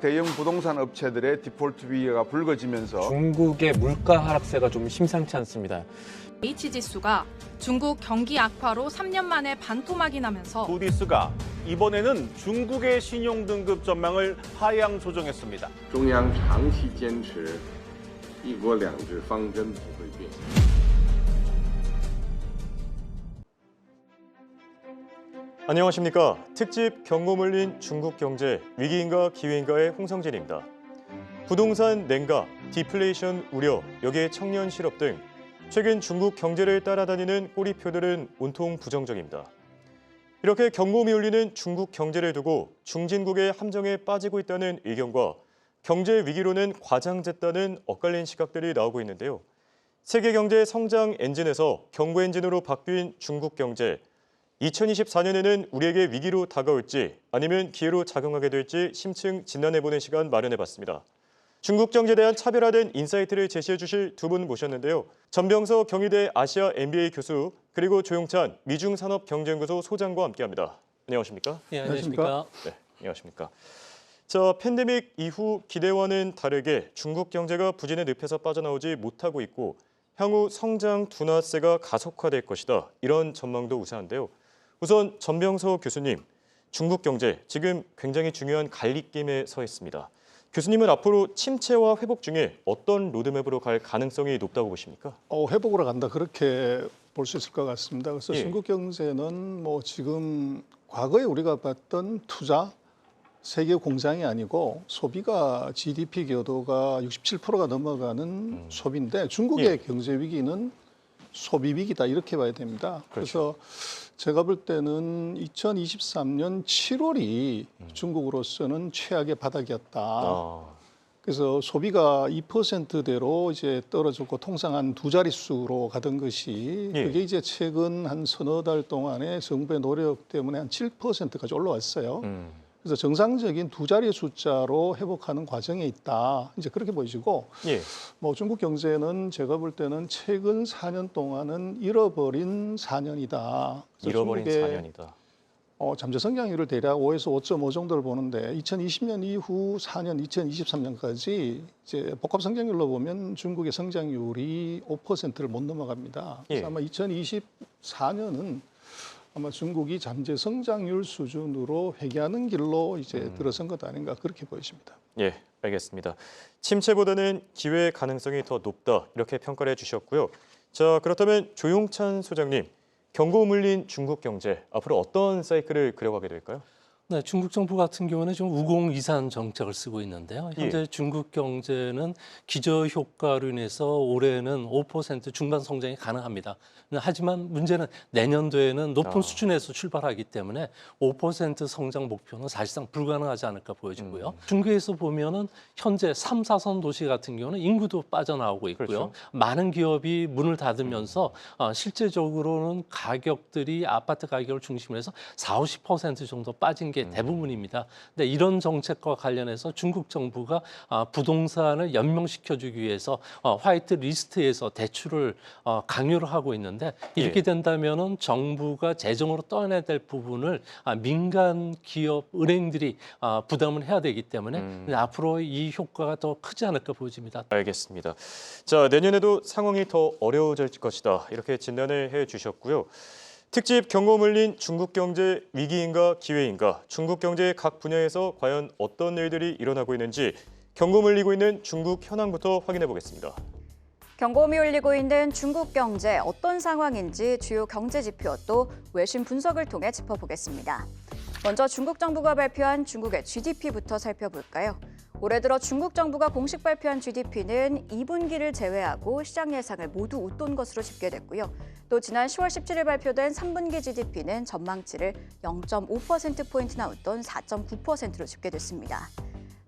대형 부동산 업체들의 디폴트 위기가 불거지면서 중국의 물가 하락세가 좀 심상치 않습니다. H지수가 중국 경기 악화로 3년 만에 반토막이 나면서 무디스가 이번에는 중국의 신용 등급 전망을 하향 조정했습니다. 中央长期坚持一国两制方针不会变。 안녕하십니까. 특집 경고 물린 중국 경제 위기인가 기회인가의 홍성진입니다. 부동산 냉각, 디플레이션 우려, 여기에 청년 실업 등 최근 중국 경제를 따라다니는 꼬리표들은 온통 부정적입니다. 이렇게 경고음이 울리는 중국 경제를 두고 중진국의 함정에 빠지고 있다는 의견과 경제 위기로는 과장됐다는 엇갈린 시각들이 나오고 있는데요. 세계 경제 성장 엔진에서 경고 엔진으로 바뀐 중국 경제. 2024년에는 우리에게 위기로 다가올지 아니면 기회로 작용하게 될지 심층 진단해보는 시간 마련해봤습니다. 중국 경제에 대한 차별화된 인사이트를 제시해 주실 두 분 모셨는데요. 전병서 경희대 아시아 MBA 교수 그리고 조용찬 미중산업경제연구소 소장과 함께합니다. 안녕하십니까? 네, 안녕하십니까? 네, 안녕하십니까? 자, 팬데믹 이후 기대와는 다르게 중국 경제가 부진의 늪에서 빠져나오지 못하고 있고 향후 성장 둔화세가 가속화될 것이다. 이런 전망도 우세한데요. 우선 전병서 교수님, 중국 경제 지금 굉장히 중요한 갈림길에 서 있습니다. 교수님은 앞으로 침체와 회복 중에 어떤 로드맵으로 갈 가능성이 높다고 보십니까? 회복으로 간다 그렇게 볼 수 있을 것 같습니다. 그래서 예. 중국 경제는 뭐 지금 과거에 우리가 봤던 투자, 세계 공장이 아니고 소비가 GDP 교도가 67%가 넘어가는 소비인데 중국의 예. 경제 위기는 소비 위기다 이렇게 봐야 됩니다. 그렇죠. 그래서 제가 볼 때는 2023년 7월이 중국으로서는 최악의 바닥이었다. 그래서 소비가 2%대로 이제 떨어졌고 통상 한 두 자릿수로 가던 것이 예. 그게 이제 최근 한 서너 달 동안에 정부의 노력 때문에 한 7%까지 올라왔어요. 그래서 정상적인 두 자리 숫자로 회복하는 과정에 있다. 이제 그렇게 보이시고, 예. 뭐 중국 경제는 제가 볼 때는 최근 4년 동안은 잃어버린 4년이다. 잃어버린 4년이다. 잠재 성장률을 대략 5에서 5.5 정도를 보는데 2020년 이후 4년, 2023년까지 이제 복합 성장률로 보면 중국의 성장률이 5%를 못 넘어갑니다. 그래서 예. 아마 2024년은 아마 중국이 잠재 성장률 수준으로 회귀하는 길로 이제 들어선 것 아닌가 그렇게 보여집니다. 예, 알겠습니다. 침체보다는 기회의 가능성이 더 높다 이렇게 평가를 해주셨고요. 자, 그렇다면 조용찬 소장님, 경고 물린 중국 경제 앞으로 어떤 사이클을 그려가게 될까요? 네, 중국 정부 같은 경우는 좀 우공이산 정책을 쓰고 있는데요. 현재 예. 중국 경제는 기저 효과로 인해서 올해는 5% 중반 성장이 가능합니다. 하지만 문제는 내년도에는 높은 수준에서 출발하기 때문에 5% 성장 목표는 사실상 불가능하지 않을까 보여지고요. 중국에서 보면은 현재 3, 4선 도시 같은 경우는 인구도 빠져나오고 있고요. 그렇죠. 많은 기업이 문을 닫으면서 실제적으로는 가격들이 아파트 가격을 중심으로 해서 4, 50% 정도 빠진 게 대부분입니다. 근데 이런 정책과 관련해서 중국 정부가 부동산을 연명시켜주기 위해서 화이트 리스트에서 대출을 강요를 하고 있는데 이렇게 된다면은 정부가 재정으로 떠내야 될 부분을 민간 기업 은행들이 부담을 해야 되기 때문에 앞으로 이 효과가 더 크지 않을까 보여집니다. 알겠습니다. 자, 내년에도 상황이 더 어려워질 것이다 이렇게 진단을 해주셨고요. 특집 경고 물린 중국 경제 위기인가 기회인가, 중국 경제의 각 분야에서 과연 어떤 일들이 일어나고 있는지 경고 물리고 있는 중국 현황부터 확인해 보겠습니다. 경고음이 울리고 있는 중국 경제 어떤 상황인지 주요 경제 지표 또 외신 분석을 통해 짚어보겠습니다. 먼저 중국 정부가 발표한 중국의 GDP부터 살펴볼까요? 올해 들어 중국 정부가 공식 발표한 GDP는 2분기를 제외하고 시장 예상을 모두 웃돈 것으로 집계됐고요. 또 지난 10월 17일 발표된 3분기 GDP는 전망치를 0.5%포인트나 웃돈 4.9%로 집계됐습니다.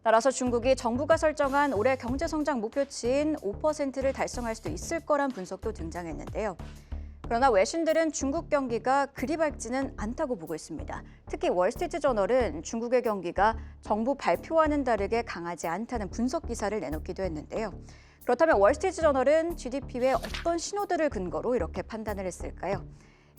따라서 중국이 정부가 설정한 올해 경제 성장 목표치인 5%를 달성할 수도 있을 거란 분석도 등장했는데요. 그러나 외신들은 중국 경기가 그리 밝지는 않다고 보고 있습니다. 특히 월스트리트저널은 중국의 경기가 정부 발표와는 다르게 강하지 않다는 분석 기사를 내놓기도 했는데요. 그렇다면 월스트리트저널은 GDP 외 어떤 신호들을 근거로 이렇게 판단을 했을까요?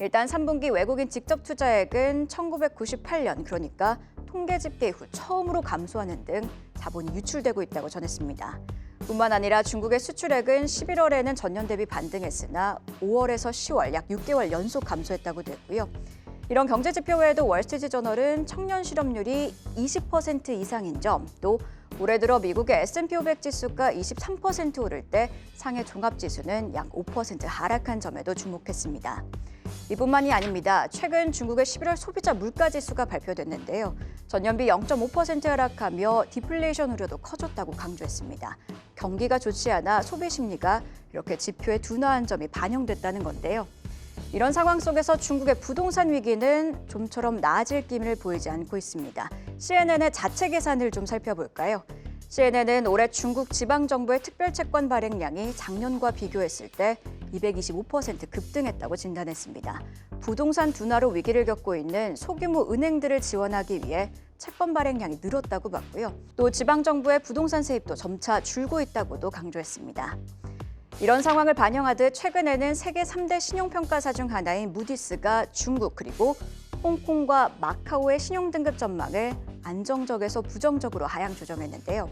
일단 3분기 외국인 직접 투자액은 1998년, 그러니까 통계 집계 이후 처음으로 감소하는 등 자본이 유출되고 있다고 전했습니다. 뿐만 아니라 중국의 수출액은 11월에는 전년 대비 반등했으나 5월에서 10월 약 6개월 연속 감소했다고 됐고요. 이런 경제 지표 외에도 월스트리트저널은 청년 실업률이 20% 이상인 점, 또 올해 들어 미국의 S&P 500 지수가 23% 오를 때 상해 종합지수는 약 5% 하락한 점에도 주목했습니다. 이뿐만이 아닙니다. 최근 중국의 11월 소비자 물가지수가 발표됐는데요. 전년비 0.5% 하락하며 디플레이션 우려도 커졌다고 강조했습니다. 경기가 좋지 않아 소비 심리가 이렇게 지표에 둔화한 점이 반영됐다는 건데요. 이런 상황 속에서 중국의 부동산 위기는 좀처럼 나아질 기미를 보이지 않고 있습니다. CNN의 자체 계산을 좀 살펴볼까요? CNN은 올해 중국 지방정부의 특별채권 발행량이 작년과 비교했을 때 225% 급등했다고 진단했습니다. 부동산 둔화로 위기를 겪고 있는 소규모 은행들을 지원하기 위해 채권 발행량이 늘었다고 봤고요. 또 지방정부의 부동산 세입도 점차 줄고 있다고도 강조했습니다. 이런 상황을 반영하듯 최근에는 세계 3대 신용평가사 중 하나인 무디스가 중국 그리고 홍콩과 마카오의 신용등급 전망을 안정적에서 부정적으로 하향 조정했는데요.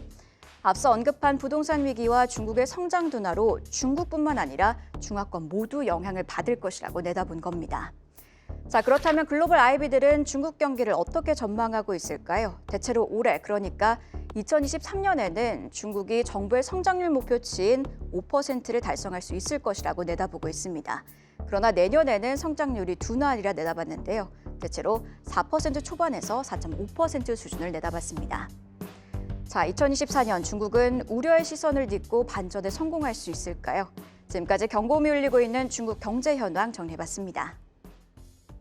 앞서 언급한 부동산 위기와 중국의 성장 둔화로 중국뿐만 아니라 중화권 모두 영향을 받을 것이라고 내다본 겁니다. 자, 그렇다면 글로벌 IB들은 중국 경기를 어떻게 전망하고 있을까요? 대체로 올해, 그러니까 2023년에는 중국이 정부의 성장률 목표치인 5%를 달성할 수 있을 것이라고 내다보고 있습니다. 그러나 내년에는 성장률이 둔화하리라 내다봤는데요. 대체로 4% 초반에서 4.5% 수준을 내다봤습니다. 자, 2024년 중국은 우려의 시선을 딛고 반전에 성공할 수 있을까요? 지금까지 경고음이 울리고 있는 중국 경제 현황 정리해봤습니다.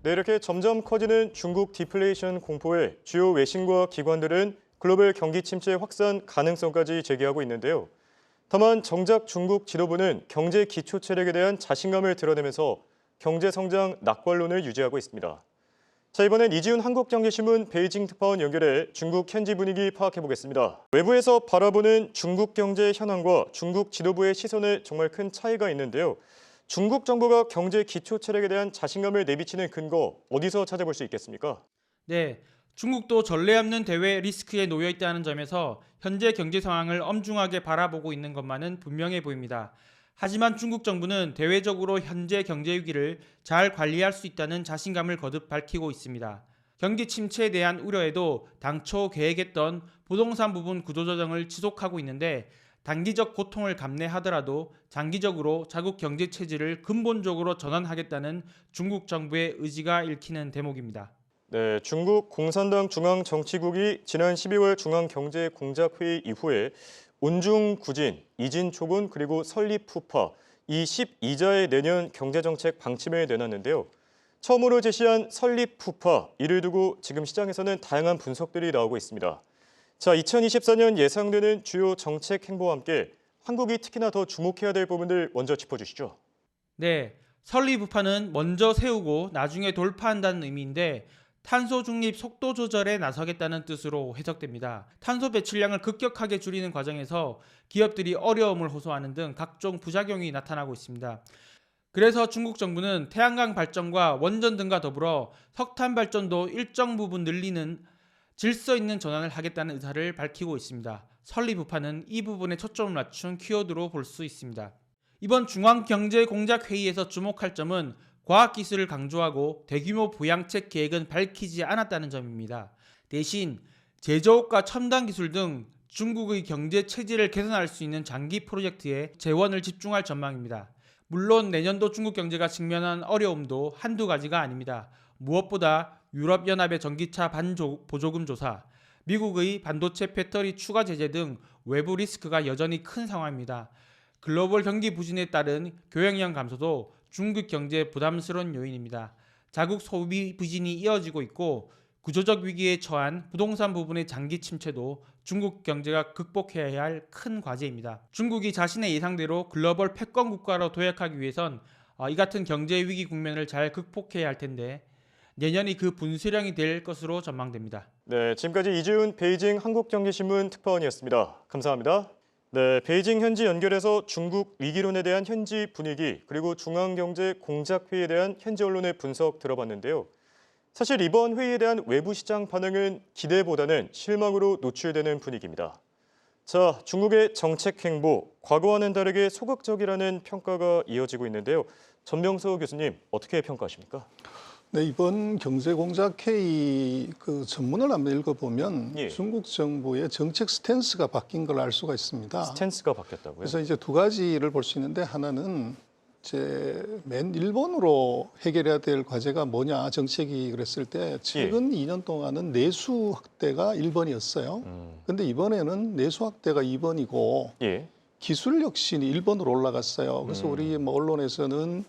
네, 이렇게 점점 커지는 중국 디플레이션 공포에 주요 외신과 기관들은 글로벌 경기 침체 확산 가능성까지 제기하고 있는데요. 다만 정작 중국 지도부는 경제 기초 체력에 대한 자신감을 드러내면서 경제 성장 낙관론을 유지하고 있습니다. 자, 이번엔 이지훈 한국경제신문 베이징 특파원 연결해 중국 현지 분위기 파악해 보겠습니다. 외부에서 바라보는 중국 경제 현황과 중국 지도부의 시선에 정말 큰 차이가 있는데요. 중국 정부가 경제 기초 체력에 대한 자신감을 내비치는 근거 어디서 찾아볼 수 있겠습니까? 네, 중국도 전례 없는 대외 리스크에 놓여 있다는 점에서 현재 경제 상황을 엄중하게 바라보고 있는 것만은 분명해 보입니다. 하지만 중국 정부는 대외적으로 현재 경제 위기를 잘 관리할 수 있다는 자신감을 거듭 밝히고 있습니다. 경기 침체에 대한 우려에도 당초 계획했던 부동산 부분 구조조정을 지속하고 있는데 단기적 고통을 감내하더라도 장기적으로 자국 경제 체질을 근본적으로 전환하겠다는 중국 정부의 의지가 읽히는 대목입니다. 네, 중국 공산당 중앙정치국이 지난 12월 중앙경제공작회의 이후에 온중구진, 이진초군 그리고 설립푸파 이 12자의 내년 경제정책 방침을 내놨는데요. 처음으로 제시한 설립푸파, 이를 두고 지금 시장에서는 다양한 분석들이 나오고 있습니다. 자, 2024년 예상되는 주요 정책 행보와 함께 한국이 특히나 더 주목해야 될 부분들 먼저 짚어주시죠. 네, 설립푸파는 먼저 세우고 나중에 돌파한다는 의미인데 탄소 중립 속도 조절에 나서겠다는 뜻으로 해석됩니다. 탄소 배출량을 급격하게 줄이는 과정에서 기업들이 어려움을 호소하는 등 각종 부작용이 나타나고 있습니다. 그래서 중국 정부는 태양광 발전과 원전 등과 더불어 석탄 발전도 일정 부분 늘리는 질서 있는 전환을 하겠다는 의사를 밝히고 있습니다. 설립푸파는 이 부분에 초점을 맞춘 키워드로 볼 수 있습니다. 이번 중앙경제공작회의에서 주목할 점은 과학기술을 강조하고 대규모 부양책 계획은 밝히지 않았다는 점입니다. 대신 제조업과 첨단 기술 등 중국의 경제 체질을 개선할 수 있는 장기 프로젝트에 재원을 집중할 전망입니다. 물론 내년도 중국 경제가 직면한 어려움도 한두 가지가 아닙니다. 무엇보다 유럽연합의 전기차 보조금 조사, 미국의 반도체 배터리 추가 제재 등 외부 리스크가 여전히 큰 상황입니다. 글로벌 경기 부진에 따른 교역량 감소도 중국 경제의 부담스러운 요인입니다. 자국 소비 부진이 이어지고 있고 구조적 위기에 처한 부동산 부분의 장기 침체도 중국 경제가 극복해야 할 큰 과제입니다. 중국이 자신의 예상대로 글로벌 패권 국가로 도약하기 위해선 이 같은 경제 위기 국면을 잘 극복해야 할 텐데 내년이 그 분수령이 될 것으로 전망됩니다. 네, 지금까지 이지훈 베이징 한국경제신문 특파원이었습니다. 감사합니다. 네, 베이징 현지 연결해서 중국 위기론에 대한 현지 분위기 그리고 중앙경제공작회의에 대한 현지 언론의 분석 들어봤는데요. 사실 이번 회의에 대한 외부 시장 반응은 기대보다는 실망으로 노출되는 분위기입니다. 자, 중국의 정책 행보, 과거와는 다르게 소극적이라는 평가가 이어지고 있는데요. 전명서 교수님, 어떻게 평가하십니까? 네, 이번 경제공작회의 그 전문을 한번 읽어보면 예. 중국 정부의 정책 스탠스가 바뀐 걸 알 수가 있습니다. 스탠스가 바뀌었다고요? 그래서 이제 두 가지를 볼 수 있는데 하나는 이제 맨 일본으로 해결해야 될 과제가 뭐냐 정책이 그랬을 때 최근 2년 동안은 내수 확대가 1번이었어요. 근데 이번에는 내수 확대가 2번이고 예. 기술 혁신이 1번으로 올라갔어요. 그래서 우리 뭐 언론에서는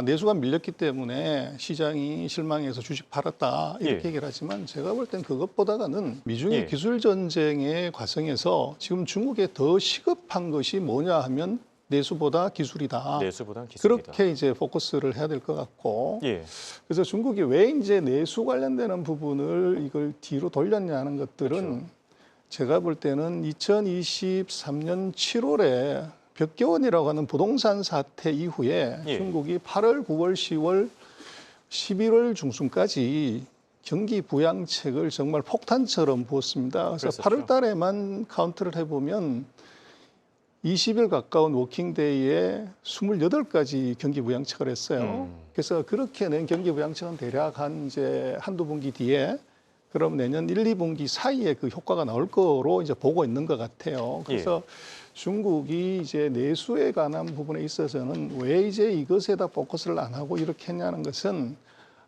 내수가 밀렸기 때문에 시장이 실망해서 주식 팔았다 이렇게 예. 얘기를 하지만 제가 볼 땐 그것보다는 미중의 예. 기술 전쟁의 과정에서 지금 중국에 더 시급한 것이 뭐냐 하면 내수보다 기술이다. 내수보다는 기술이다. 그렇게 이제 포커스를 해야 될 것 같고 예. 그래서 중국이 왜 이제 내수 관련되는 부분을 이걸 뒤로 돌렸냐 하는 것들은 그렇죠. 제가 볼 때는 2023년 7월에 벽개원이라고 하는 부동산 사태 이후에 예. 중국이 8월, 9월, 10월, 11월 중순까지 경기 부양책을 정말 폭탄처럼 부었습니다. 그래서 그랬었죠. 8월 달에만 카운트를 해보면 20일 가까운 워킹데이에 28가지 경기 부양책을 했어요. 그래서 그렇게 낸 경기 부양책은 대략 이제 한두 분기 뒤에 그럼 내년 1, 2분기 사이에 그 효과가 나올 거로 이제 보고 있는 것 같아요. 그래서 중국이 이제 내수에 관한 부분에 있어서는 왜 이제 이것에다 포커스를 안 하고 이렇게 했냐는 것은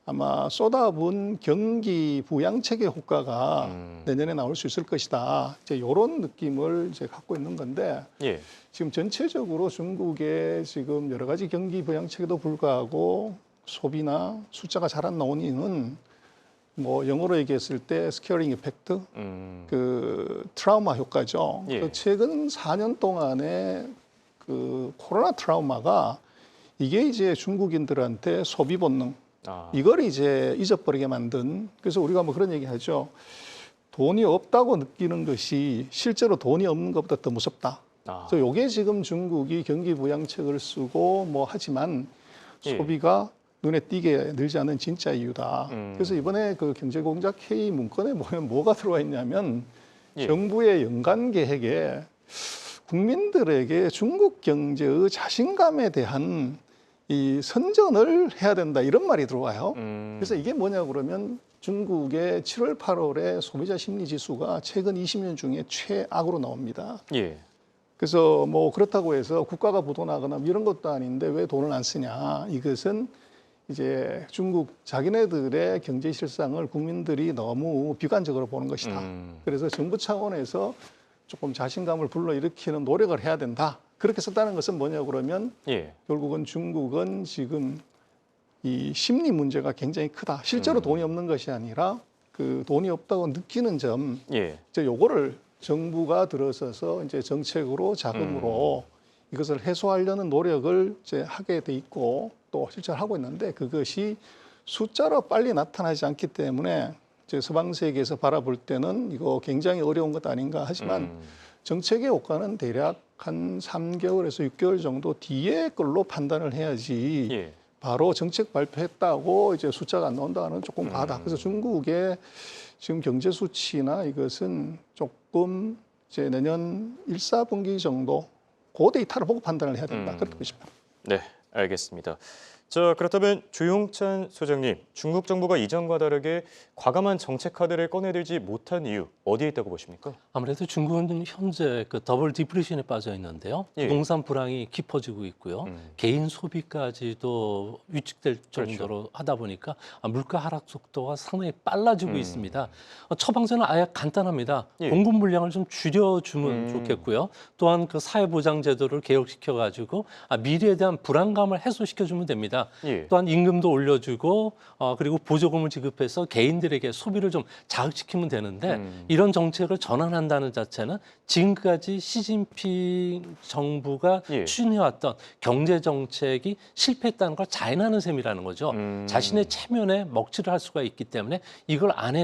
아마 쏟아부은 경기 부양책의 효과가 내년에 나올 수 있을 것이다. 이제 이런 느낌을 이제 갖고 있는 건데 예. 지금 전체적으로 중국의 지금 여러 가지 경기 부양책에도 불구하고 소비나 숫자가 잘 안 나온 이유는 뭐 영어로 얘기했을 때 스케어링 이펙트, 그 트라우마 효과죠. 예. 그 최근 4년 동안의 그 코로나 트라우마가 이게 이제 중국인들한테 소비 본능 이걸 이제 잊어버리게 만든 그래서 우리가 뭐 그런 얘기 하죠. 돈이 없다고 느끼는 것이 실제로 돈이 없는 것보다 더 무섭다. 그래서 요게 지금 중국이 경기 부양책을 쓰고 뭐 하지만 소비가 눈에 띄게 늘지 않는 진짜 이유다. 그래서 이번에 그 경제공작회의 문건에 보면 뭐가 들어와 있냐면 정부의 연간 계획에 국민들에게 중국 경제의 자신감에 대한 이 선전을 해야 된다 이런 말이 들어와요. 그래서 이게 뭐냐 그러면 중국의 7월, 8월에 소비자 심리 지수가 최근 20년 중에 최악으로 나옵니다. 예. 그래서 뭐 그렇다고 해서 국가가 부도나거나 이런 것도 아닌데 왜 돈을 안 쓰냐. 이것은 이제 중국 자기네들의 경제 실상을 국민들이 너무 비관적으로 보는 것이다. 그래서 정부 차원에서 조금 자신감을 불러일으키는 노력을 해야 된다. 그렇게 썼다는 것은 뭐냐 그러면 결국은 중국은 지금 이 심리 문제가 굉장히 크다. 실제로 돈이 없는 것이 아니라 그 돈이 없다고 느끼는 점, 이제 요거를 정부가 들어서서 이제 정책으로 자금으로 이것을 해소하려는 노력을 이제 하게 돼 있고 또 실제로 하고 있는데 그것이 숫자로 빨리 나타나지 않기 때문에 이제 서방 세계에서 바라볼 때는 이거 굉장히 어려운 것 아닌가 하지만 정책의 효과는 대략 한 3개월에서 6개월 정도 뒤에 걸로 판단을 해야지 바로 정책 발표했다고 이제 숫자가 안 나온다는 조금 과하다. 그래서 중국의 지금 경제 수치나 이것은 조금 이제 내년 1, 4분기 정도 그 데이터를 보고 판단을 해야 된다. 그렇게 보고 싶습니다. 네, 알겠습니다. 자, 그렇다면 조용찬 소장님, 중국 정부가 이전과 다르게 과감한 정책 카드를 꺼내들지 못한 이유 어디에 있다고 보십니까? 아무래도 중국은 현재 그 더블 디프레션에 빠져 있는데요. 부동산 불황이 깊어지고 있고요. 개인 소비까지도 위축될 정도로 하다 보니까 물가 하락 속도가 상당히 빨라지고 있습니다. 처방전은 아예 간단합니다. 공급 물량을 좀 줄여주면 좋겠고요. 또한 그 사회보장 제도를 개혁시켜가지고 미래에 대한 불안감을 해소시켜주면 됩니다. 겁니다. 예. 또한 임금도 올려주고 그리고 보조금을 지급해서 개인들에게 소비를 좀 자극시키면 되는데 이런 정책을 전환한다는 자체는 지금까지 시진핑 정부가 예. 추진해왔던 경제 정책이 실패했다는 걸 자인하는 셈이라는 거죠. 자신의 체면에 먹칠을 할 수가 있기 때문에 이걸 안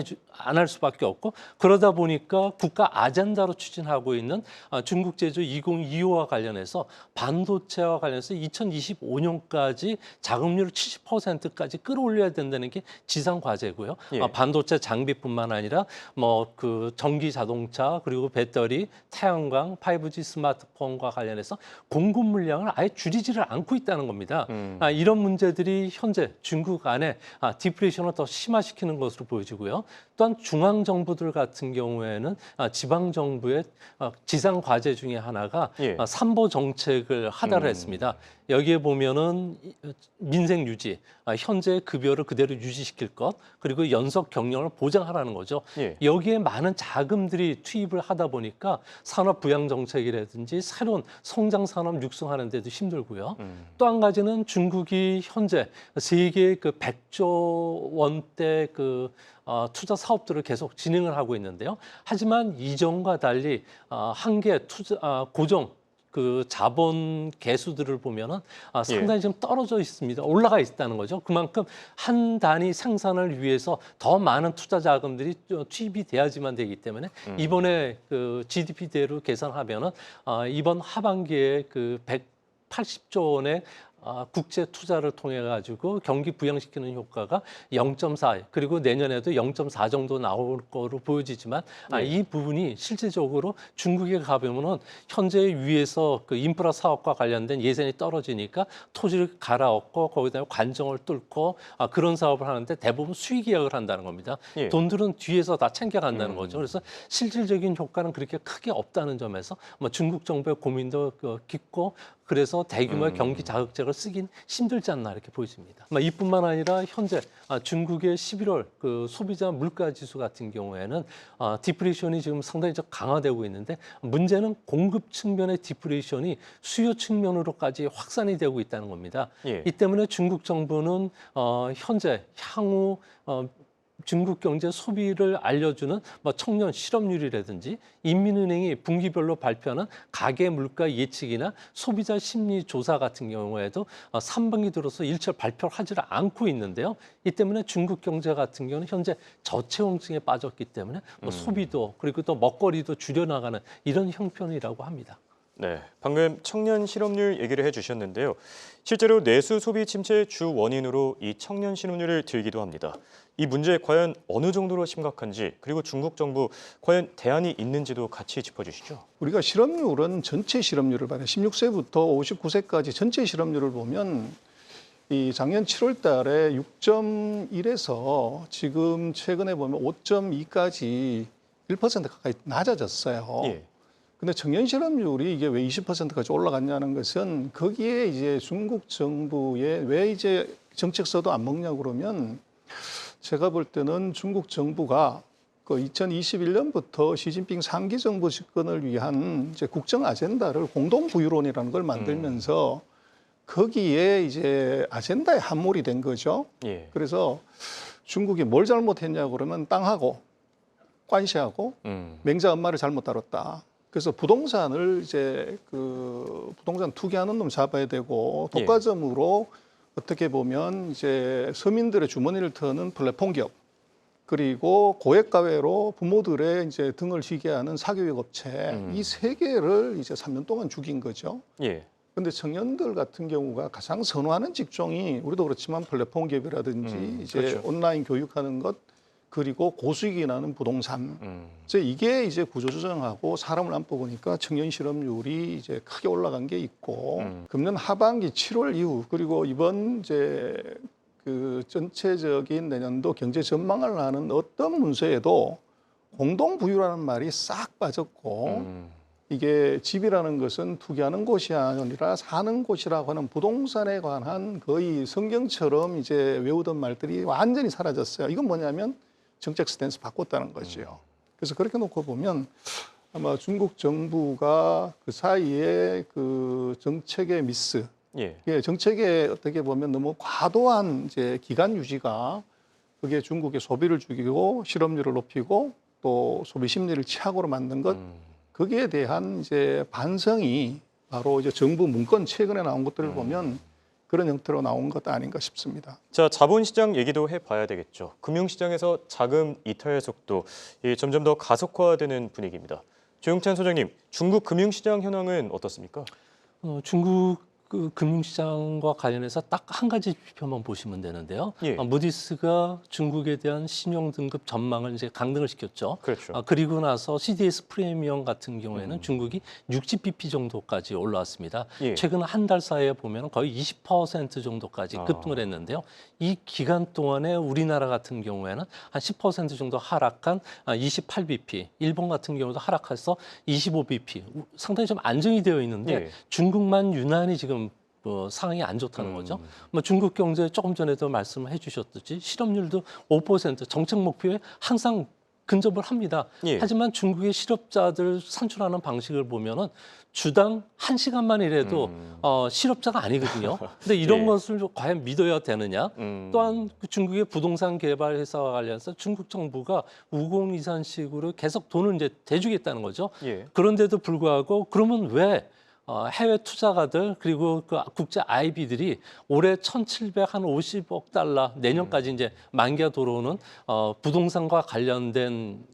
할 수밖에 없고 그러다 보니까 국가 아젠다로 추진하고 있는 중국 제조 2025와 관련해서 반도체와 관련해서 2025년까지 자금률을 70%까지 끌어올려야 된다는 게 지상 과제고요. 예. 반도체 장비뿐만 아니라 뭐 그 전기 자동차 그리고 배터리, 태양광, 5G 스마트폰과 관련해서 공급 물량을 아예 줄이지를 않고 있다는 겁니다. 이런 문제들이 현재 중국 안에 디플레이션을 더 심화시키는 것으로 보여지고요. 또한 중앙 정부들 같은 경우에는 지방 정부의 지상 과제 중에 하나가 예. 삼보 정책을 하달을 했습니다. 여기에 보면은 민생 유지, 현재 급여를 그대로 유지시킬 것, 그리고 연속 경력을 보장하라는 거죠. 예. 여기에 많은 자금들이 투입을 하다 보니까 산업 부양 정책이라든지 새로운 성장 산업 육성하는 데도 힘들고요. 또 한 가지는 중국이 현재 세계 그 100조 원대 그 투자 사업들을 계속 진행을 하고 있는데요. 하지만 이전과 달리 한계 투자 고정 그 자본 개수들을 보면은 상당히 좀 떨어져 있습니다. 올라가 있다는 거죠. 그만큼 한 단위 생산을 위해서 더 많은 투자 자금들이 투입이 돼야지만 되기 때문에 이번에 그 GDP대로 계산하면은 이번 하반기에 그 180조 원의 국제 투자를 통해 가지고 경기 부양시키는 효과가 0.4 그리고 내년에도 0.4 정도 나올 거로 보여지지만 이 부분이 실질적으로 중국에 가보면은 현재 위에서 그 인프라 사업과 관련된 예산이 떨어지니까 토지를 갈아엎고 거기다 관정을 뚫고 그런 사업을 하는데 대부분 수익 계약을 한다는 겁니다. 예. 돈들은 뒤에서 다 챙겨간다는 거죠. 그래서 실질적인 효과는 그렇게 크게 없다는 점에서 뭐 중국 정부의 고민도 깊고 그래서 대규모의 경기 자극책을 쓰긴 힘들지 않나 이렇게 보여집니다. 이뿐만 아니라 현재 중국의 11월 그 소비자 물가 지수 같은 경우에는 디플레이션이 지금 상당히 좀 강화되고 있는데 문제는 공급 측면의 디플레이션이 수요 측면으로까지 확산이 되고 있다는 겁니다. 예. 이 때문에 중국 정부는 현재 향후 중국 경제 소비를 알려주는 뭐 청년 실업률이라든지 인민은행이 분기별로 발표하는 가계 물가 예측이나 소비자 심리 조사 같은 경우에도 3분기 들어서 일절 발표를 하지를 않고 있는데요. 이 때문에 중국 경제 같은 경우는 현재 저체온증에 빠졌기 때문에 뭐 소비도 그리고 또 먹거리도 줄여나가는 이런 형편이라고 합니다. 네, 방금 청년 실업률 얘기를 해주셨는데요. 실제로 내수 소비 침체의 주 원인으로 이 청년 실업률을 들기도 합니다. 이 문제 과연 어느 정도로 심각한지 그리고 중국 정부 과연 대안이 있는지도 같이 짚어주시죠. 우리가 실업률은 전체 실업률을 봐요. 16세부터 59세까지 전체 실업률을 보면 이 작년 7월 달에 6.1에서 지금 최근에 보면 5.2까지 1% 가까이 낮아졌어요. 예. 근데 청년 실업률이 이게 왜 20%까지 올라갔냐는 것은 거기에 이제 중국 정부의 왜 이제 정책서도 안 먹냐고 그러면 제가 볼 때는 중국 정부가 그 2021년부터 시진핑 3기 정부 집권을 위한 이제 국정 아젠다를 공동부유론이라는 걸 만들면서 거기에 이제 아젠다에 함몰이 된 거죠. 예. 그래서 중국이 뭘 잘못했냐고 그러면 땅하고 관시하고 맹자 엄마를 잘못 다뤘다. 그래서 부동산을 이제 그 부동산 투기하는 놈 잡아야 되고 독과점으로 어떻게 보면 이제 서민들의 주머니를 터는 플랫폼 기업 그리고 고액가외로 부모들의 이제 등을 쥐게 하는 사교육 업체 이 세 개를 이제 3년 동안 죽인 거죠. 예. 근데 청년들 같은 경우가 가장 선호하는 직종이 우리도 그렇지만 플랫폼 기업이라든지 이제 그렇죠. 온라인 교육하는 것 그리고 고수익이 나는 부동산. 이게 이제 구조조정하고 사람을 안 뽑으니까 청년 실업률이 이제 크게 올라간 게 있고 금년 하반기 7월 이후 그리고 이번 이제 그 전체적인 내년도 경제 전망을 하는 어떤 문서에도 공동부유라는 말이 싹 빠졌고 이게 집이라는 것은 투기하는 곳이 아니라 사는 곳이라고 하는 부동산에 관한 거의 성경처럼 이제 외우던 말들이 완전히 사라졌어요. 이건 뭐냐면 정책 스탠스 바꿨다는 거죠. 그래서 그렇게 놓고 보면 아마 중국 정부가 그 사이에 그 정책의 미스 예. 예, 정책에 어떻게 보면 너무 과도한 이제 기간 유지가 그게 중국의 소비를 죽이고 실업률을 높이고 또 소비 심리를 취약으로 만든 것, 거기에 대한 이제 반성이 바로 이제 정부 문건 최근에 나온 것들을 보면 그런 형태로 나온 것 아닌가 싶습니다. 자, 자본시장 얘기도 해봐야 되겠죠. 금융시장에서 자금 이탈 속도 점점 더 가속화되는 분위기입니다. 조영찬 소장님, 중국 금융시장 현황은 어떻습니까? 중국 그 금융시장과 관련해서 딱 한 가지 지표만 보시면 되는데요. 예. 무디스가 중국에 대한 신용 등급 전망을 이제 강등을 시켰죠. 그렇죠. 그리고 나서 CDS 프리미엄 같은 경우에는 중국이 60bp 정도까지 올라왔습니다. 예. 최근 한 달 사이에 보면 거의 20% 정도까지 급등을 했는데요. 이 기간 동안에 우리나라 같은 경우에는 한 10% 정도 하락한 28bp, 일본 같은 경우도 하락해서 25bp, 상당히 좀 안정이 되어 있는데 예. 중국만 유난히 지금 상황이 안 좋다는 거죠. 중국 경제 조금 전에도 말씀해 주셨듯이 실업률도 5%, 정책 목표에 항상 근접을 합니다. 예. 하지만 중국의 실업자들 산출하는 방식을 보면은 주당 1시간만 일해도 실업자가 아니거든요. 근데 이런 예. 것을 과연 믿어야 되느냐? 또한 그 중국의 부동산 개발 회사와 관련해서 중국 정부가 우공이산식으로 계속 돈을 이제 대주겠다는 거죠. 예. 그런데도 불구하고 그러면 왜 해외 투자가들 그리고 그 국제 IB들이 올해 1,750억 달러 내년까지 이제 만기가 들어오는 부동산과 관련된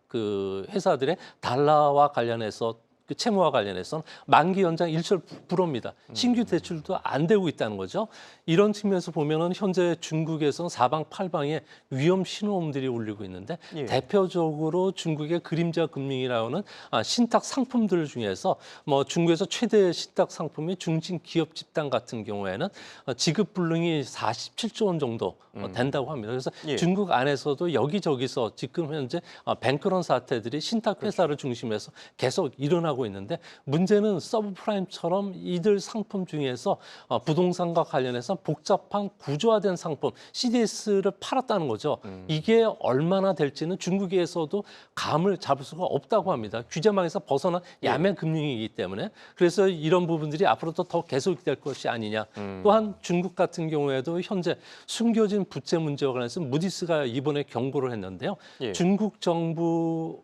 그 회사들의 달러와 관련해서 그 채무와 관련해서는 만기 연장 일절 불허입니다. 신규 대출도 안 되고 있다는 거죠. 이런 측면에서 보면은 현재 중국에서는 사방팔방에 위험 신호음들이 울리고 있는데 예. 대표적으로 중국의 그림자 금융이라는 신탁 상품들 중에서 뭐 중국에서 최대 신탁 상품이 중진 기업 집단 같은 경우에는 지급 불능이 47조 원 정도 된다고 합니다. 그래서 예. 중국 안에서도 여기저기서 지금 현재 뱅크런 사태들이 신탁 회사를 중심해서 계속 일어나고 있는데 문제는 서브프라임처럼 이들 상품 중에서 부동산과 관련해서 복잡한 구조화된 상품 CDS를 팔았다는 거죠. 이게 얼마나 될지는 중국에서도 감을 잡을 수가 없다고 합니다. 규제망에서 벗어난 야매 금융이기 때문에 그래서 이런 부분들이 앞으로도 더 계속될 것이 아니냐. 또한 중국 같은 경우에도 현재 숨겨진 부채 문제와 관련해서 무디스가 이번에 경고를 했는데요. 예. 중국 정부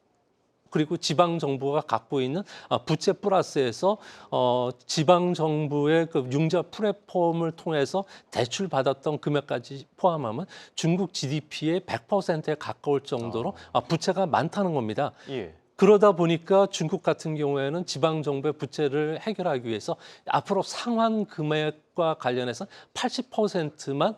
그리고 지방 정부가 갖고 있는 부채 플러스에서 지방 정부의 그 융자 플랫폼을 통해서 대출 받았던 금액까지 포함하면 중국 GDP의 100%에 가까울 정도로 부채가 많다는 겁니다. 예. 그러다 보니까 중국 같은 경우에는 지방 정부의 부채를 해결하기 위해서 앞으로 상환 금액과 관련해서 80%만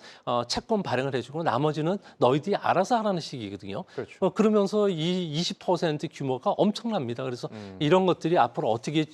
채권 발행을 해주고 나머지는 너희들이 알아서 하라는 식이거든요. 그렇죠. 그러면서 이 20% 규모가 엄청납니다. 그래서 이런 것들이 앞으로 어떻게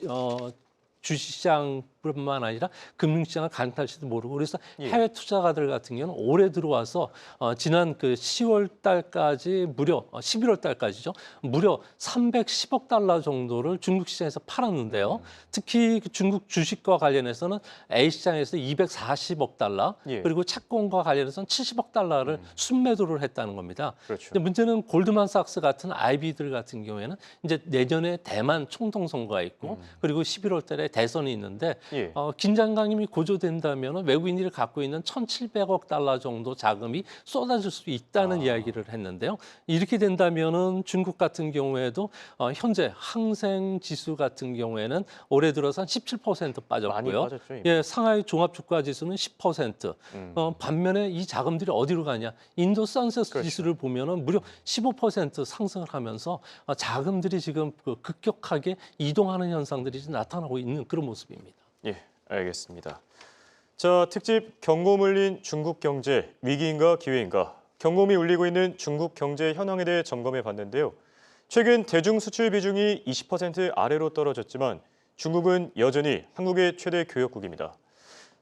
주식시장뿐만 아니라 금융시장을 강타할지도 모르고 그래서 해외 투자가들 같은 경우는 올해 들어와서 지난 그 10월 달까지 무려 11월 달까지죠. 무려 310억 달러 정도를 중국 시장에서 팔았는데요. 특히 그 중국 주식과 관련해서는 A 시장에서 240억 달러 예. 그리고 채권과 관련해서는 70억 달러를 순매도를 했다는 겁니다. 그렇죠. 근데 문제는 골드만삭스 같은 IB들 같은 경우에는 이제 내년에 대만 총통 선거가 있고 그리고 11월 달에 대선이 있는데 예. 긴장감이 고조된다면 외국인들이 갖고 있는 1,700억 달러 정도 자금이 쏟아질 수 있다는 이야기를 했는데요. 이렇게 된다면은 중국 같은 경우에도 현재 항생 지수 같은 경우에는 올해 들어서 한 17% 많이 빠졌고요. 빠졌죠. 이미. 예, 상하이 종합주가 지수는 10%. 반면에 이 자금들이 어디로 가냐? 인도 선세스 그렇죠. 지수를 보면은 무려 15% 상승을 하면서 자금들이 지금 급격하게 이동하는 현상들이 나타나고 있는 그런 모습입니다. 예, 알겠습니다. 자, 특집 경고 물린 중국 경제 위기인가 기회인가? 경고음이 울리고 있는 중국 경제 현황에 대해 점검해 봤는데요. 최근 대중 수출 비중이 20% 아래로 떨어졌지만 중국은 여전히 한국의 최대 교역국입니다.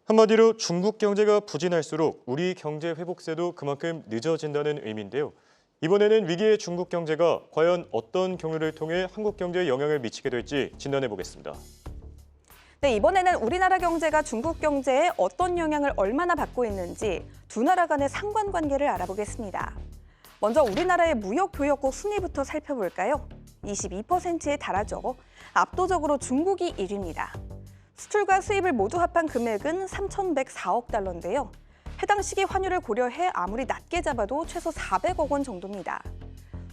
한마디로 중국 경제가 부진할수록 우리 경제 회복세도 그만큼 늦어진다는 의미인데요. 이번에는 위기의 중국 경제가 과연 어떤 경로를 통해 한국 경제에 영향을 미치게 될지 진단해 보겠습니다. 네, 이번에는 우리나라 경제가 중국 경제에 어떤 영향을 얼마나 받고 있는지 두 나라 간의 상관관계를 알아보겠습니다. 먼저 우리나라의 무역 교역국 순위부터 살펴볼까요? 22%에 달하죠. 압도적으로 중국이 1위입니다. 수출과 수입을 모두 합한 금액은 3,104억 달러인데요. 해당 시기 환율을 고려해 아무리 낮게 잡아도 최소 400억 원 정도입니다.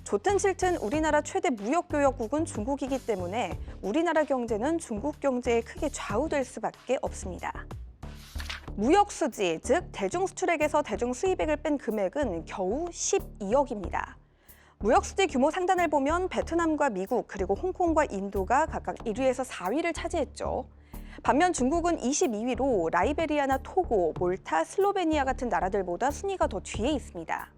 좋든 싫든 우리나라 최대 무역교역국은 중국이기 때문에 우리나라 경제는 중국 경제에 크게 좌우될 수밖에 없습니다. 무역수지, 즉 대중수출액에서 대중수입액을 뺀 금액은 겨우 12억입니다. 무역수지 규모 상단을 보면 베트남과 미국 그리고 홍콩과 인도가 각각 1위에서 4위를 차지했죠. 반면 중국은 22위로 라이베리아나 토고, 몰타, 슬로베니아 같은 나라들보다 순위가 더 뒤에 있습니다.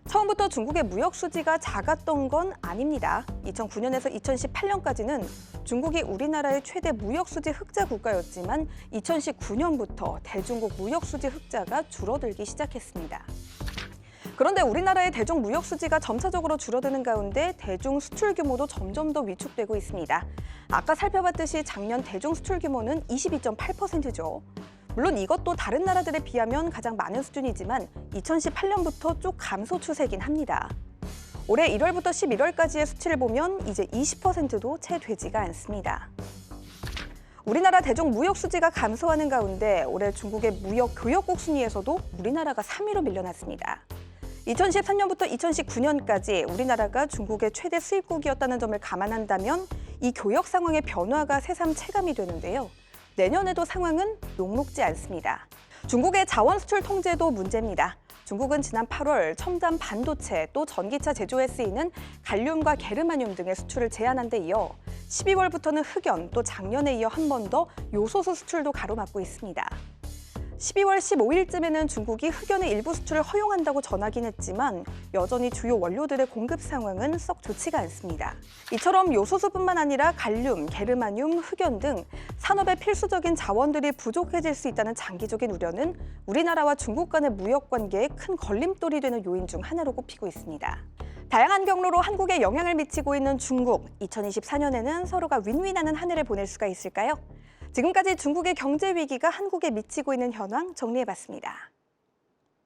처음부터 중국의 무역 수지가 작았던 건 아닙니다. 2009년에서 2018년까지는 중국이 우리나라의 최대 무역 수지 흑자 국가였지만 2019년부터 대중국 무역 수지 흑자가 줄어들기 시작했습니다. 그런데 우리나라의 대중 무역 수지가 점차적으로 줄어드는 가운데 대중 수출 규모도 점점 더 위축되고 있습니다. 아까 살펴봤듯이 작년 대중 수출 규모는 22.8%죠. 물론 이것도 다른 나라들에 비하면 가장 많은 수준이지만 2018년부터 쭉 감소 추세긴 합니다. 올해 1월부터 11월까지의 수치를 보면 이제 20%도 채 되지가 않습니다. 우리나라 대중 무역 수지가 감소하는 가운데 올해 중국의 무역 교역국 순위에서도 우리나라가 3위로 밀려났습니다. 2013년부터 2019년까지 우리나라가 중국의 최대 수입국이었다는 점을 감안한다면 이 교역 상황의 변화가 새삼 체감이 되는데요. 내년에도 상황은 녹록지 않습니다. 중국의 자원 수출 통제도 문제입니다. 중국은 지난 8월 첨단 반도체 또 전기차 제조에 쓰이는 갈륨과 게르마늄 등의 수출을 제한한 데 이어 12월부터는 흑연 또 작년에 이어 한 번 더 요소수 수출도 가로막고 있습니다. 12월 15일쯤에는 중국이 흑연의 일부 수출을 허용한다고 전하긴 했지만 여전히 주요 원료들의 공급 상황은 썩 좋지가 않습니다. 이처럼 요소수뿐만 아니라 갈륨, 게르마늄, 흑연 등 산업의 필수적인 자원들이 부족해질 수 있다는 장기적인 우려는 우리나라와 중국 간의 무역 관계에 큰 걸림돌이 되는 요인 중 하나로 꼽히고 있습니다. 다양한 경로로 한국에 영향을 미치고 있는 중국, 2024년에는 서로가 윈윈하는 한 해를 보낼 수가 있을까요? 지금까지 중국의 경제 위기가 한국에 미치고 있는 현황 정리해봤습니다.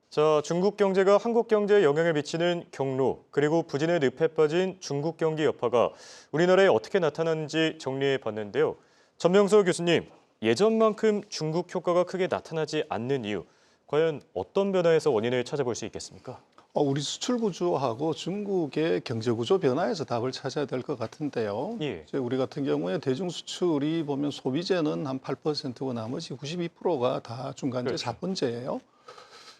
자, 중국 경제가 한국 경제에 영향을 미치는 경로 그리고 부진의 늪에 빠진 중국 경기 여파가 우리나라에 어떻게 나타나는지 정리해봤는데요. 전명서 교수님, 예전만큼 중국 효과가 크게 나타나지 않는 이유, 과연 어떤 변화에서 원인을 찾아볼 수 있겠습니까? 우리 수출 구조하고 중국의 경제 구조 변화에서 답을 찾아야 될 것 같은데요. 예. 이제 우리 같은 경우에 대중 수출이 보면 소비재는 한 8%고 나머지 92%가 다 중간재 그렇죠. 자본재예요.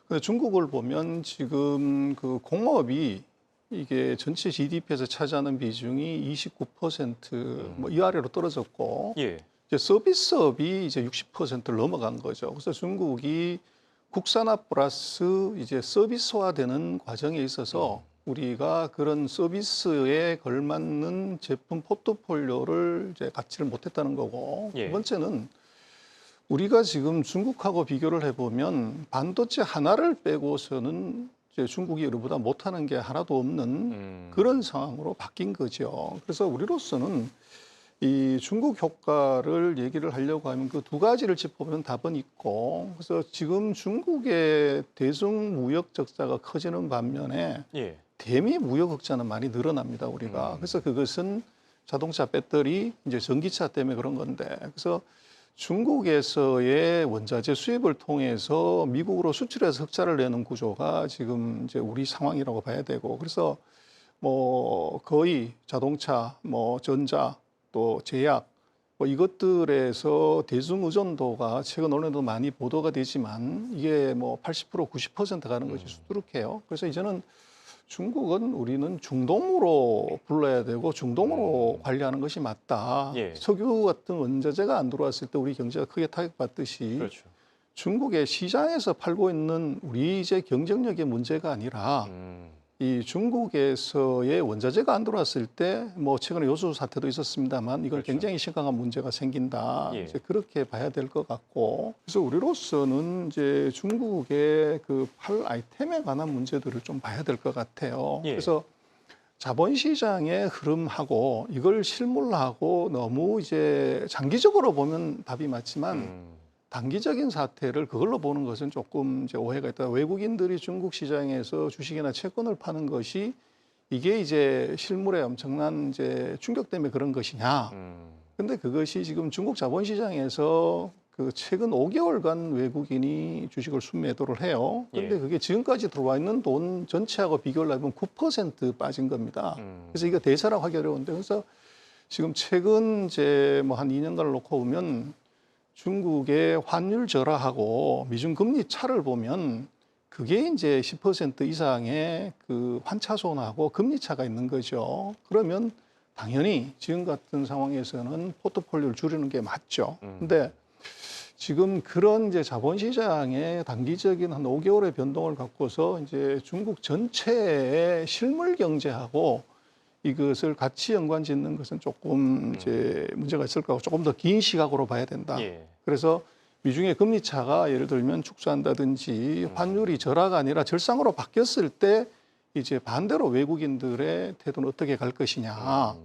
근데 중국을 보면 지금 그 공업이 이게 전체 GDP에서 차지하는 비중이 29% 뭐 이 아래로 떨어졌고 예. 이제 서비스업이 이제 60%를 넘어간 거죠. 그래서 중국이 국산화 플러스 이제 서비스화되는 과정에 있어서 우리가 그런 서비스에 걸맞는 제품 포트폴리오를 이제 갖지를 못했다는 거고 예. 두 번째는 우리가 지금 중국하고 비교를 해보면 반도체 하나를 빼고서는 이제 중국이 우리보다 못하는 게 하나도 없는 그런 상황으로 바뀐 거죠. 그래서 우리로서는 이 중국 효과를 얘기를 하려고 하면 그 두 가지를 짚어보면 답은 있고, 그래서 지금 중국의 대중 무역 적자가 커지는 반면에 예. 대미 무역 흑자는 많이 늘어납니다, 우리가. 그래서 그것은 자동차 배터리, 이제 전기차 때문에 그런 건데, 그래서 중국에서의 원자재 수입을 통해서 미국으로 수출해서 흑자를 내는 구조가 지금 이제 우리 상황이라고 봐야 되고, 그래서 뭐 거의 자동차, 뭐 전자, 또 제약, 뭐 이것들에서 대중 의존도가 최근 언론에도 많이 보도가 되지만 이게 뭐 80%, 90% 가는 것이 수두룩해요. 그래서 이제는 중국은 우리는 중동으로 불러야 되고 중동으로 관리하는 것이 맞다. 예. 석유 같은 원자재가 안 들어왔을 때 우리 경제가 크게 타격받듯이 그렇죠. 중국의 시장에서 팔고 있는 우리 이제 경쟁력의 문제가 아니라 이 중국에서의 원자재가 안 들어왔을 때 뭐 최근에 요소수 사태도 있었습니다만 이건 그렇죠. 굉장히 심각한 문제가 생긴다. 예. 이제 그렇게 봐야 될 것 같고, 그래서 우리로서는 이제 중국의 그 팔 아이템에 관한 문제들을 좀 봐야 될 것 같아요. 예. 그래서 자본시장의 흐름하고 이걸 실물하고 너무 이제 장기적으로 보면 답이 맞지만 단기적인 사태를 그걸로 보는 것은 조금 이제 오해가 있다. 외국인들이 중국 시장에서 주식이나 채권을 파는 것이 이게 이제 실물에 엄청난 이제 충격 때문에 그런 것이냐. 근데 그것이 지금 중국 자본시장에서 그 최근 5개월간 외국인이 주식을 순매도를 해요. 근데 그게 지금까지 들어와 있는 돈 전체하고 비교를 해보면 9% 빠진 겁니다. 그래서 이거 대사라고 하기 어려운데, 그래서 지금 최근 이제 뭐 한 2년간을 놓고 보면 중국의 환율 절하하고 미중 금리 차를 보면 그게 이제 10% 이상의 그 환차손하고 금리 차가 있는 거죠. 그러면 당연히 지금 같은 상황에서는 포트폴리오를 줄이는 게 맞죠. 근데 지금 그런 이제 자본시장의 단기적인 한 5개월의 변동을 갖고서 이제 중국 전체의 실물 경제하고 이것을 같이 연관 짓는 것은 조금 이제 문제가 있을 거고 조금 더 긴 시각으로 봐야 된다. 그래서 미중의 금리 차가 예를 들면 축소한다든지 환율이 절하가 아니라 절상으로 바뀌었을 때 이제 반대로 외국인들의 태도는 어떻게 갈 것이냐.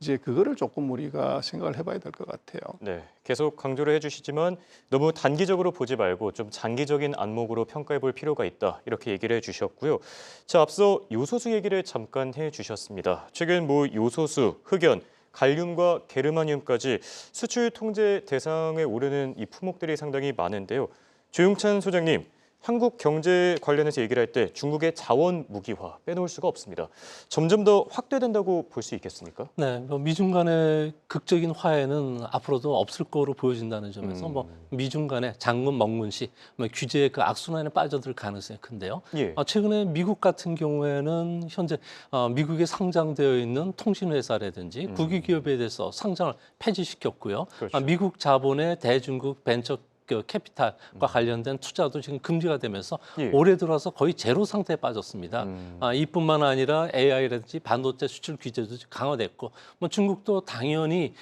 이제 그거를 조금 우리가 생각을 해봐야 될 것 같아요. 네, 계속 강조를 해주시지만 너무 단기적으로 보지 말고 좀 장기적인 안목으로 평가해볼 필요가 있다 이렇게 얘기를 해주셨고요. 자, 앞서 요소수 얘기를 잠깐 해주셨습니다. 최근 뭐 요소수, 흑연, 갈륨과 게르마늄까지 수출 통제 대상에 오르는 이 품목들이 상당히 많은데요. 조용찬 소장님, 한국 경제 관련해서 얘기를 할 때 중국의 자원 무기화 빼놓을 수가 없습니다. 점점 더 확대된다고 볼 수 있겠습니까? 네, 뭐 미중 간의 극적인 화해는 앞으로도 없을 거로 보여진다는 점에서 뭐 미중 간의 장군 먹문시 뭐 규제의 그 악순환에 빠져들 가능성이 큰데요. 최근에 미국 같은 경우에는 현재 미국에 상장되어 있는 통신회사라든지 국유기업에 대해서 상장을 폐지시켰고요. 그렇죠. 미국 자본의 대중국 벤처 그 캐피탈과 관련된 투자도 지금 금지가 되면서 올해 들어와서 거의 제로 상태에 빠졌습니다. 이뿐만 아니라 AI라든지 반도체 수출 규제도 강화됐고, 뭐 중국도 당연히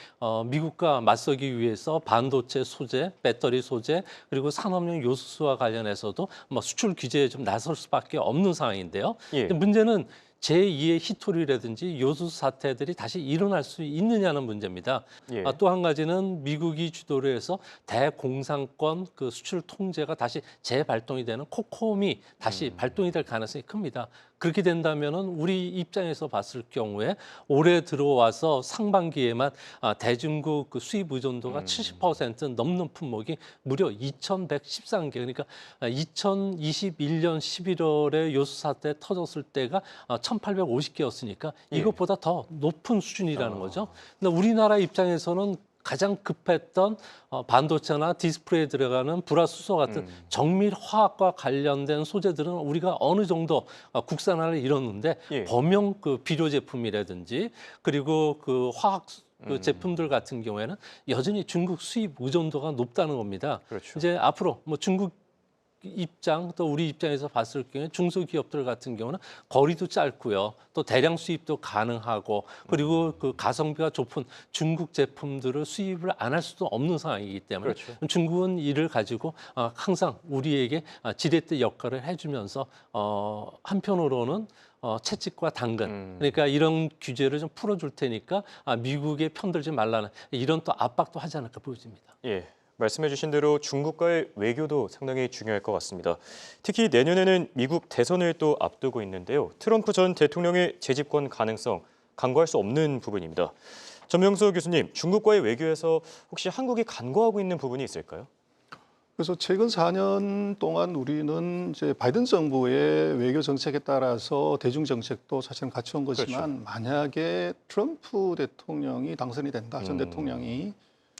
미국과 맞서기 위해서 반도체 소재, 배터리 소재 그리고 산업용 요소수와 관련해서도 뭐 수출 규제에 좀 나설 수밖에 없는 상황인데요. 근데 문제는 제2의 히토리라든지 요소수 사태들이 다시 일어날 수 있느냐는 문제입니다. 또 한 가지는 미국이 주도를 해서 대공산권 그 수출 통제가 다시 재발동이 되는 코콤이 다시 발동이 될 가능성이 큽니다. 그렇게 된다면은 우리 입장에서 봤을 경우에 올해 들어와서 상반기에만 대중국 그 수입 의존도가 70% 넘는 품목이 무려 2,113개. 그러니까 2021년 11월에 요소 사태 터졌을 때가 1,850개였으니까 이것보다 더 높은 수준이라는 거죠. 근데 우리나라 입장에서는 가장 급했던 반도체나 디스플레이에 들어가는 불화수소 같은 정밀 화학과 관련된 소재들은 우리가 어느 정도 국산화를 이뤘는데 범용 그 비료 제품이라든지 그리고 그 화학 그 제품들 같은 경우에는 여전히 중국 수입 의존도가 높다는 겁니다. 그렇죠. 이제 앞으로 뭐 중국 입장 또 우리 입장에서 봤을 경우에 중소기업들 같은 경우는 거리도 짧고요. 또 대량 수입도 가능하고 그리고 그 가성비가 좋은 중국 제품들을 수입을 안 할 수도 없는 상황이기 때문에 중국은 이를 가지고 항상 우리에게 지렛대 역할을 해주면서 한편으로는 채찍과 당근 그러니까 이런 규제를 좀 풀어줄 테니까 미국에 편들지 말라는 이런 또 압박도 하지 않을까 보여집니다. 말씀해 주신 대로 중국과의 외교도 상당히 중요할 것 같습니다. 특히 내년에는 미국 대선을 또 앞두고 있는데요. 트럼프 전 대통령의 재집권 가능성 간과할 수 없는 부분입니다. 전명수 교수님, 중국과의 외교에서 혹시 한국이 간과하고 있는 부분이 있을까요? 그래서 최근 4년 동안 우리는 이제 바이든 정부의 외교 정책에 따라서 대중 정책도 사실은 갖춰온 거지만 만약에 트럼프 대통령이 당선이 된다, 전 대통령이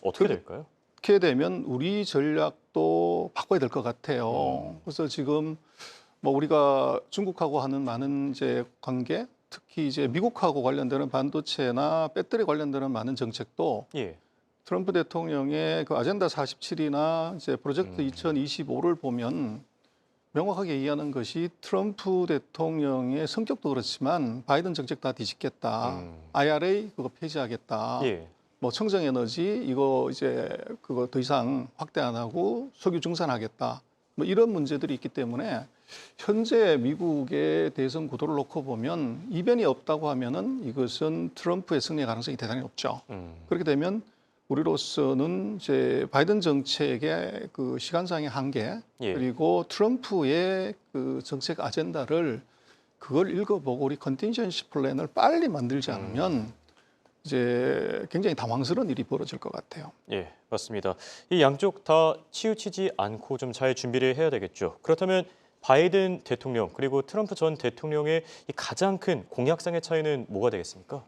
어떻게 될까요? 그렇게 되면 우리 전략도 바꿔야 될 것 같아요. 그래서 지금 뭐 우리가 중국하고 하는 많은 이제 관계, 특히 이제 미국하고 관련되는 반도체나 배터리 관련되는 많은 정책도 트럼프 대통령의 그 아젠다 47이나 이제 프로젝트 2025를 보면 명확하게 얘기하는 것이 트럼프 대통령의 성격도 그렇지만 바이든 정책 다 뒤집겠다. IRA 그거 폐지하겠다. 뭐 청정에너지 이거 이제 그거 더 이상 확대 안 하고 석유 증산하겠다. 뭐 이런 문제들이 있기 때문에 현재 미국의 대선 구도를 놓고 보면 이변이 없다고 하면은 이것은 트럼프의 승리의 가능성이 대단히 높죠. 그렇게 되면 우리로서는 이제 바이든 정책의 그 시간상의 한계 그리고 트럼프의 그 정책 아젠다를 그걸 읽어보고 우리 컨틴전시 플랜을 빨리 만들지 않으면 이제 굉장히 당황스러운 일이 벌어질 것 같아요. 예, 맞습니다. 이 양쪽 다 치우치지 않고 좀 잘 준비를 해야 되겠죠. 그렇다면 바이든 대통령 그리고 트럼프 전 대통령의 이 가장 큰 공약상의 차이는 뭐가 되겠습니까?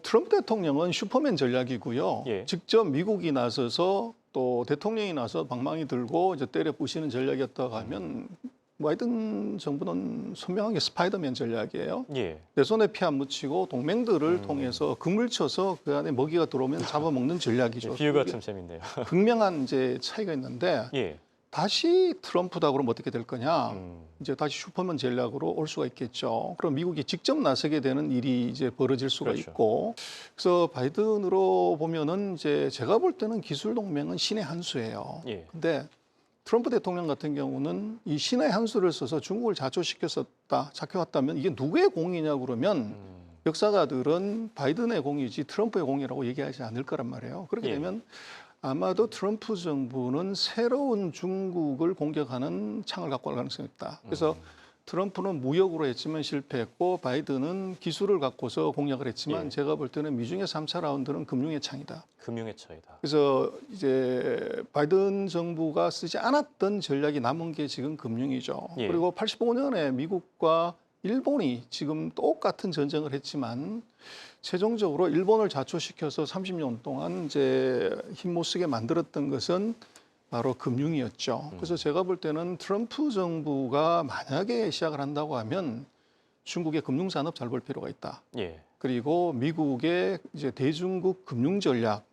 트럼프 대통령은 슈퍼맨 전략이고요. 예. 직접 미국이 나서서 또 대통령이 나서 방망이 들고 이제 때려 부시는 전략이었다고 하면 바이든 정부는 선명하게 스파이더맨 전략이에요. 예. 내 손에 피 안 묻히고 동맹들을 통해서 그물 쳐서 그 안에 먹이가 들어오면 잡아먹는 전략이죠. 비유가 참 재밌네요. 극명한 이제 차이가 있는데 예. 다시 트럼프다 그러면 어떻게 될 거냐? 이제 다시 슈퍼맨 전략으로 올 수가 있겠죠. 그럼 미국이 직접 나서게 되는 일이 이제 벌어질 수가 그렇죠. 있고, 그래서 바이든으로 보면은 이제 제가 볼 때는 기술 동맹은 신의 한 수예요. 예. 근데 트럼프 대통령 같은 경우는 이 신의 한 수를 써서 중국을 자초시켰다면 이게 누구의 공이냐 그러면 역사가들은 바이든의 공이지 트럼프의 공이라고 얘기하지 않을 거란 말이에요. 그렇게 예. 되면 아마도 트럼프 정부는 새로운 중국을 공격하는 창을 갖고 갈 가능성이 있다. 그래서 트럼프는 무역으로 했지만 실패했고 바이든은 기술을 갖고서 공략을 했지만 예. 제가 볼 때는 미중의 3차 라운드는 금융의 창이다. 금융의 차이다. 그래서 이제 바이든 정부가 쓰지 않았던 전략이 남은 게 지금 금융이죠. 예. 그리고 85년에 미국과 일본이 지금 똑같은 전쟁을 했지만 최종적으로 일본을 자초시켜서 30년 동안 이제 힘 못 쓰게 만들었던 것은 바로 금융이었죠. 그래서 제가 볼 때는 트럼프 정부가 만약에 시작을 한다고 하면 중국의 금융산업 잘 볼 필요가 있다. 예. 그리고 미국의 이제 대중국 금융 전략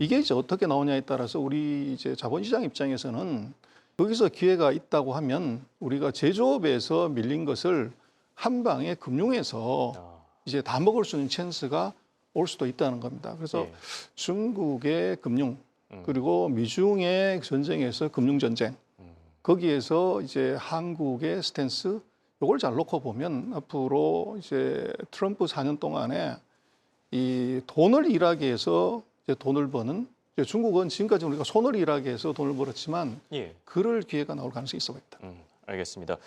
이게 이제 어떻게 나오냐에 따라서 우리 이제 자본시장 입장에서는 여기서 기회가 있다고 하면 우리가 제조업에서 밀린 것을 한 방에 금융에서 이제 다 먹을 수 있는 찬스가 올 수도 있다는 겁니다. 그래서 예. 중국의 금융 그리고 미중의 전쟁에서 금융 전쟁 거기에서 이제 한국의 스탠스 이걸 잘 놓고 보면 앞으로 이제 트럼프 4년 동안에 이 돈을 일하게 해서 이제 돈을 버는 이제 중국은 지금까지 우리가 손을 일하게 해서 돈을 벌었지만 예. 그럴 기회가 나올 가능성이 있어 보입니다. 알겠습니다.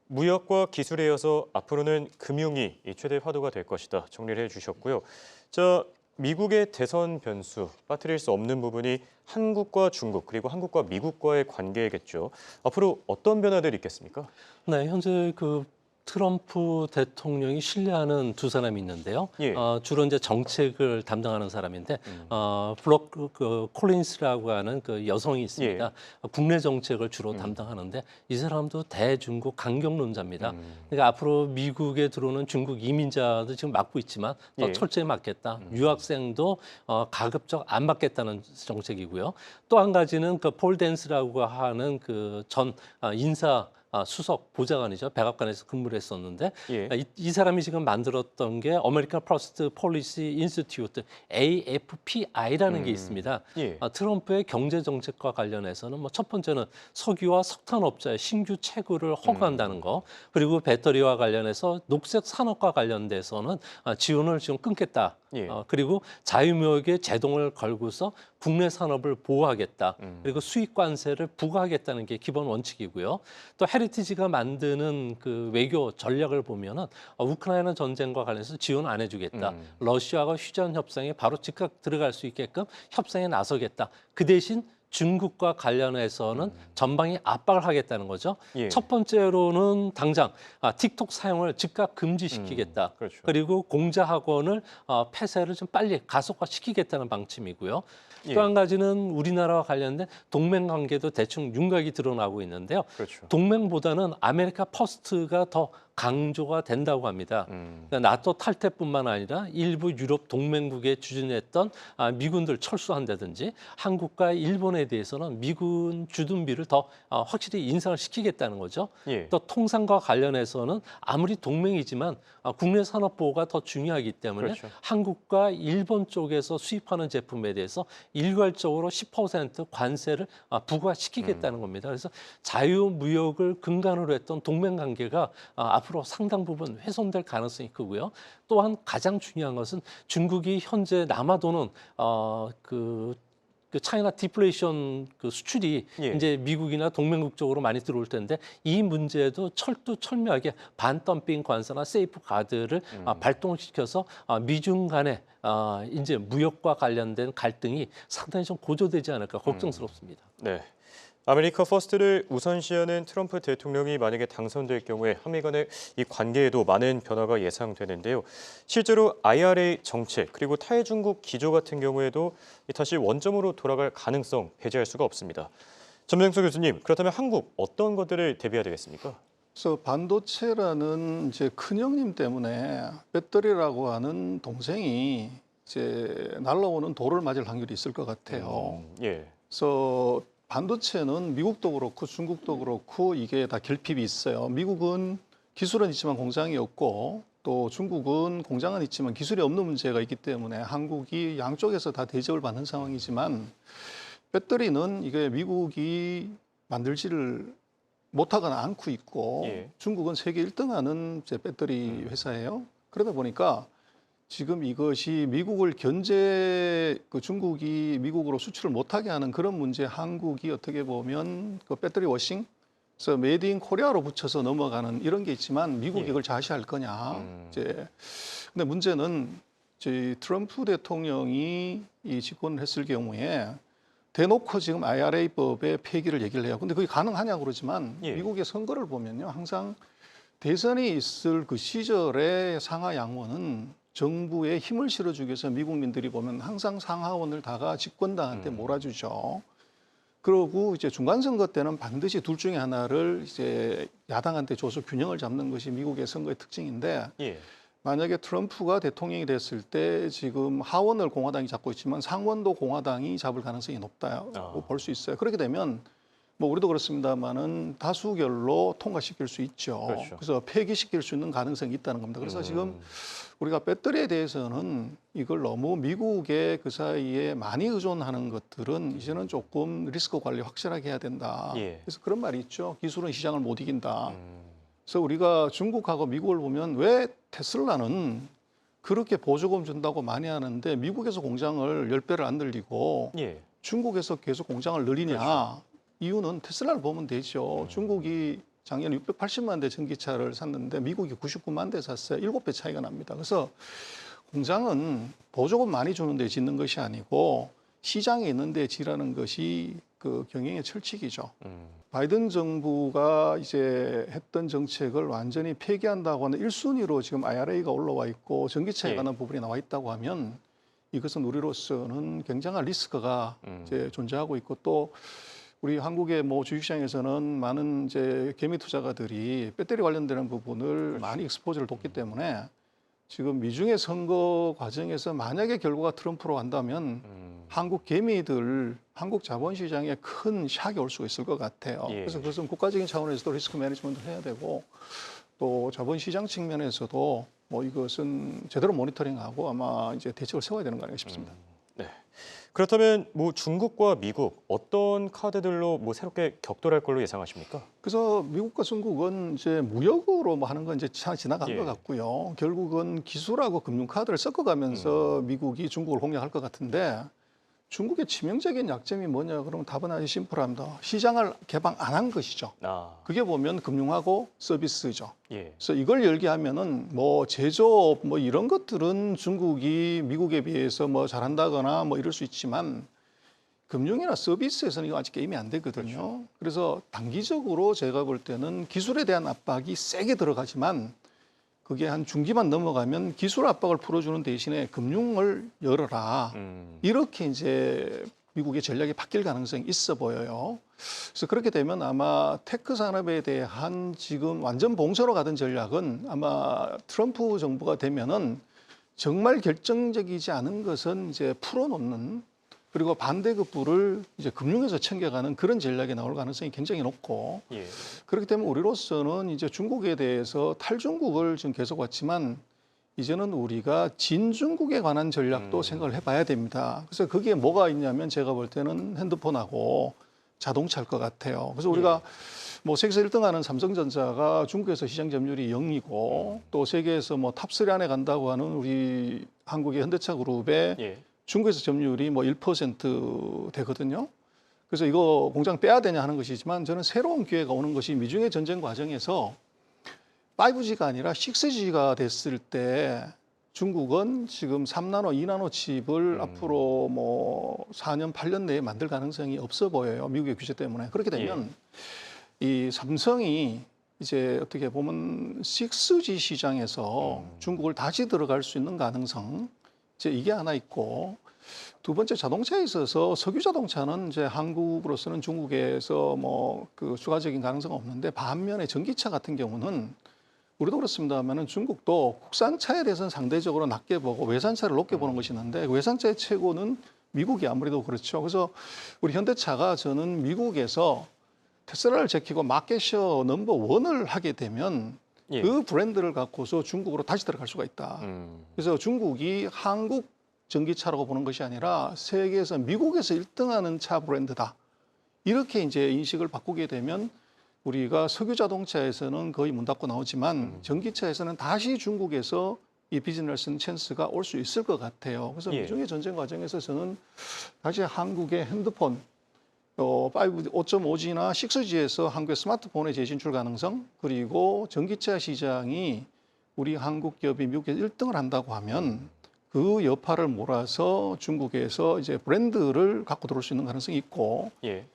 무역과 기술에 이어서 앞으로는 금융이 이 최대 화두가 될 것이다. 정리를 해주셨고요. 자, 미국의 대선 변수 빠뜨릴 수 없는 부분이 한국과 중국 그리고 한국과 미국과의 관계겠죠. 앞으로 어떤 변화들이 있겠습니까? 네, 현재 그 트럼프 대통령이 신뢰하는 두 사람이 있는데요. 예. 주로 이제 정책을 담당하는 사람인데 블록 콜린스라고 하는 그 여성이 있습니다. 예. 국내 정책을 주로 담당하는데 이 사람도 대중국 강경론자입니다. 그러니까 앞으로 미국에 들어오는 중국 이민자도 지금 막고 있지만 더 예. 철저히 막겠다. 유학생도 가급적 안 받겠다는 정책이고요. 또 한 가지는 그 폴 댄스라고 하는 그 전 인사 수석 보좌관이죠. 백악관에서 근무를 했었는데 예. 이 사람이 지금 만들었던 게 아메리칸 퍼스트 폴리시 인스티튜트 AFPI라는 게 있습니다. 예. 트럼프의 경제 정책과 관련해서는 뭐 첫 번째는 석유와 석탄업자의 신규 채굴을 허가한다는 거, 그리고 배터리와 관련해서 녹색 산업과 관련돼서는 지원을 지금 끊겠다. 예. 그리고 자유무역에 제동을 걸고서 국내 산업을 보호하겠다. 그리고 수익 관세를 부과하겠다는 게 기본 원칙이고요. 또 헤리티지가 만드는 그 외교 전략을 보면은 우크라이나 전쟁과 관련해서 지원 안 해주겠다. 러시아가 휴전 협상에 바로 즉각 들어갈 수 있게끔 협상에 나서겠다. 그 대신 중국과 관련해서는 전방위 압박을 하겠다는 거죠. 예. 첫 번째로는 당장 틱톡 사용을 즉각 금지시키겠다. 그렇죠. 그리고 공자 학원을 폐쇄를 좀 빨리 가속화시키겠다는 방침이고요. 예. 또 한 가지는 우리나라와 관련된 동맹 관계도 대충 윤곽이 드러나고 있는데요. 그렇죠. 동맹보다는 아메리카 퍼스트가 더 강조가 된다고 합니다. 그러니까 나토 탈퇴뿐만 아니라 일부 유럽 동맹국에 주둔했던 미군들 철수한다든지 한국과 일본에 대해서는 미군 주둔비를 더 확실히 인상을 시키겠다는 거죠. 예. 또 통상과 관련해서는 아무리 동맹이지만 국내 산업 보호가 더 중요하기 때문에 그렇죠. 한국과 일본 쪽에서 수입하는 제품에 대해서 일괄적으로 10% 관세를 부과시키겠다는 겁니다. 그래서 자유무역을 근간으로 했던 동맹 관계가 앞으로 상당 부분 훼손될 가능성이 크고요. 또한 가장 중요한 것은 중국이 현재 남아도는 그 그 차이나 디플레이션 그 수출이 예. 이제 미국이나 동맹국 쪽으로 많이 들어올 텐데 이 문제도 철두철미하게 반덤핑 관세나 세이프 가드를 발동시켜서 미중 간의 이제 무역과 관련된 갈등이 상당히 좀 고조되지 않을까 걱정스럽습니다. 네. 아메리카 퍼스트를 우선시하는 트럼프 대통령이 만약에 당선될 경우에 한미 간의 이 관계에도 많은 변화가 예상되는데요. 실제로 IRA 정책 그리고 탈중국 기조 같은 경우에도 다시 원점으로 돌아갈 가능성 배제할 수가 없습니다. 전명수 교수님, 그렇다면 한국 어떤 것들을 대비해야 되겠습니까? 그래서 반도체라는 이제 큰형님 때문에 배터리라고 하는 동생이 이제 날아오는 돌을 맞을 확률이 있을 것 같아요. 예. 그래서 반도체는 미국도 그렇고 중국도 그렇고 이게 다 결핍이 있어요. 미국은 기술은 있지만 공장이 없고 또 중국은 공장은 있지만 기술이 없는 문제가 있기 때문에 한국이 양쪽에서 다 대접을 받는 상황이지만 배터리는 이게 미국이 만들지를 못하거나 않고 있고 예. 중국은 세계 1등하는 배터리 회사예요. 그러다 보니까 지금 이것이 미국을 중국이 미국으로 수출을 못하게 하는 그런 문제 한국이 어떻게 보면 그 배터리 워싱, 그래서 메이드 인 코리아로 붙여서 넘어가는 이런 게 있지만 미국이 이걸 좌시할 거냐. 근데 문제는 이제 트럼프 대통령이 이 집권을 했을 경우에 대놓고 지금 IRA법의 폐기를 얘기를 해요. 근데 그게 가능하냐고 그러지만 미국의 선거를 보면요. 항상 대선이 있을 그 시절의 상하 양원은 정부에 힘을 실어주기 위해서 미국민들이 보면 항상 상하원을 다가 집권당한테 몰아주죠. 그러고 이제 중간선거 때는 반드시 둘 중에 하나를 이제 야당한테 줘서 균형을 잡는 것이 미국의 선거의 특징인데 만약에 트럼프가 대통령이 됐을 때 지금 하원을 공화당이 잡고 있지만 상원도 공화당이 잡을 가능성이 높다고 볼 수 있어요. 그렇게 되면 뭐 우리도 그렇습니다만은 다수결로 통과시킬 수 있죠. 그렇죠. 그래서 폐기시킬 수 있는 가능성이 있다는 겁니다. 그래서 지금 우리가 배터리에 대해서는 이걸 너무 미국의 그 사이에 많이 의존하는 것들은 이제는 조금 리스크 관리 확실하게 해야 된다. 그래서 그런 말이 있죠. 기술은 시장을 못 이긴다. 그래서 우리가 중국하고 미국을 보면 왜 테슬라는 그렇게 보조금 준다고 많이 하는데 미국에서 공장을 10배를 안 늘리고 중국에서 계속 공장을 늘리냐. 그렇죠. 이유는 테슬라를 보면 되죠. 중국이 작년에 680만 대 전기차를 샀는데 미국이 99만 대 샀어요. 7배 차이가 납니다. 그래서 공장은 보조금 많이 주는 데 짓는 것이 아니고 시장에 있는 데 지라는 것이 그 경영의 철칙이죠. 바이든 정부가 이제 했던 정책을 완전히 폐기한다고 하는 1순위로 지금 IRA가 올라와 있고 전기차에 관한 부분이 나와 있다고 하면 이것은 우리로서는 굉장한 리스크가 이제 존재하고 있고 또 우리 한국의 뭐 주식시장에서는 많은 이제 개미 투자가들이 배터리 관련되는 부분을 많이 익스포즈를 뒀기 때문에 지금 미중의 선거 과정에서 만약에 결과가 트럼프로 간다면 한국 개미들, 한국 자본시장에 큰 샥이 올 수가 있을 것 같아요. 그래서 그것은 국가적인 차원에서도 리스크 매니지먼트를 해야 되고 또 자본시장 측면에서도 뭐 이것은 제대로 모니터링하고 아마 이제 대책을 세워야 되는 거 아닌가 싶습니다. 네. 그렇다면 뭐 중국과 미국 어떤 카드들로 뭐 새롭게 격돌할 걸로 예상하십니까? 그래서 미국과 중국은 이제 무역으로 뭐 하는 건 이제 지나간 것 같고요. 결국은 기술하고 금융 카드를 섞어가면서 미국이 중국을 공략할 것 같은데 중국의 치명적인 약점이 뭐냐 그러면 답은 아주 심플합니다. 시장을 개방 안 한 것이죠. 그게 보면 금융하고 서비스죠. 그래서 이걸 열게 하면은 뭐 제조업 뭐 이런 것들은 중국이 미국에 비해서 뭐 잘한다거나 뭐 이럴 수 있지만 금융이나 서비스에서는 이거 아직 게임이 안 되거든요. 그렇죠. 그래서 단기적으로 제가 볼 때는 기술에 대한 압박이 세게 들어가지만 그게 한 중기만 넘어가면 기술 압박을 풀어주는 대신에 금융을 열어라. 이렇게 이제 미국의 전략이 바뀔 가능성이 있어 보여요. 그래서 그렇게 되면 아마 테크 산업에 대한 지금 완전 봉쇄로 가던 전략은 아마 트럼프 정부가 되면은 정말 결정적이지 않은 것은 이제 풀어놓는 그리고 반대급부를 이제 금융에서 챙겨가는 그런 전략이 나올 가능성이 굉장히 높고 그렇기 때문에 우리로서는 이제 중국에 대해서 탈중국을 지금 계속 왔지만 이제는 우리가 진중국에 관한 전략도 생각을 해봐야 됩니다. 그래서 거기에 뭐가 있냐면 제가 볼 때는 핸드폰하고 자동차일 것 같아요. 그래서 우리가 뭐 세계에서 1등하는 삼성전자가 중국에서 시장 점유율이 0이고 또 세계에서 뭐 탑3 안에 간다고 하는 우리 한국의 현대차 그룹의 중국에서 점유율이 뭐 1% 되거든요. 그래서 이거 공장 빼야 되냐 하는 것이지만 저는 새로운 기회가 오는 것이 미중의 전쟁 과정에서 5G가 아니라 6G가 됐을 때 중국은 지금 3나노, 2나노 칩을 앞으로 뭐 4년, 8년 내에 만들 가능성이 없어 보여요. 미국의 규제 때문에. 그렇게 되면 이 삼성이 이제 어떻게 보면 6G 시장에서 중국을 다시 들어갈 수 있는 가능성, 이제 이게 하나 있고, 두 번째 자동차에 있어서 석유 자동차는 이제 한국으로서는 중국에서 뭐 그 추가적인 가능성은 없는데, 반면에 전기차 같은 경우는 우리도 그렇습니다만은 중국도 국산차에 대해서는 상대적으로 낮게 보고 외산차를 높게 보는 것이 있는데, 외산차의 최고는 미국이 아무래도 그렇죠. 그래서 우리 현대차가 저는 미국에서 테슬라를 제키고 마켓셔 넘버 원을 하게 되면 그 브랜드를 갖고서 중국으로 다시 들어갈 수가 있다. 그래서 중국이 한국 전기차라고 보는 것이 아니라 세계에서 미국에서 1등하는 차 브랜드다. 이렇게 이제 인식을 바꾸게 되면 우리가 석유 자동차에서는 거의 문 닫고 나오지만 전기차에서는 다시 중국에서 이 비즈니스 찬스가 올 수 있을 것 같아요. 그래서 미중의 전쟁 과정에서 저는 다시 한국의 핸드폰 5.5G나 6G에서 한국의 스마트폰의 재진출 가능성, 그리고 전기차 시장이 우리 한국 기업이 미국에서 1등을 한다고 하면 그 여파를 몰아서 중국에서 이제 브랜드를 갖고 들어올 수 있는 가능성이 있고,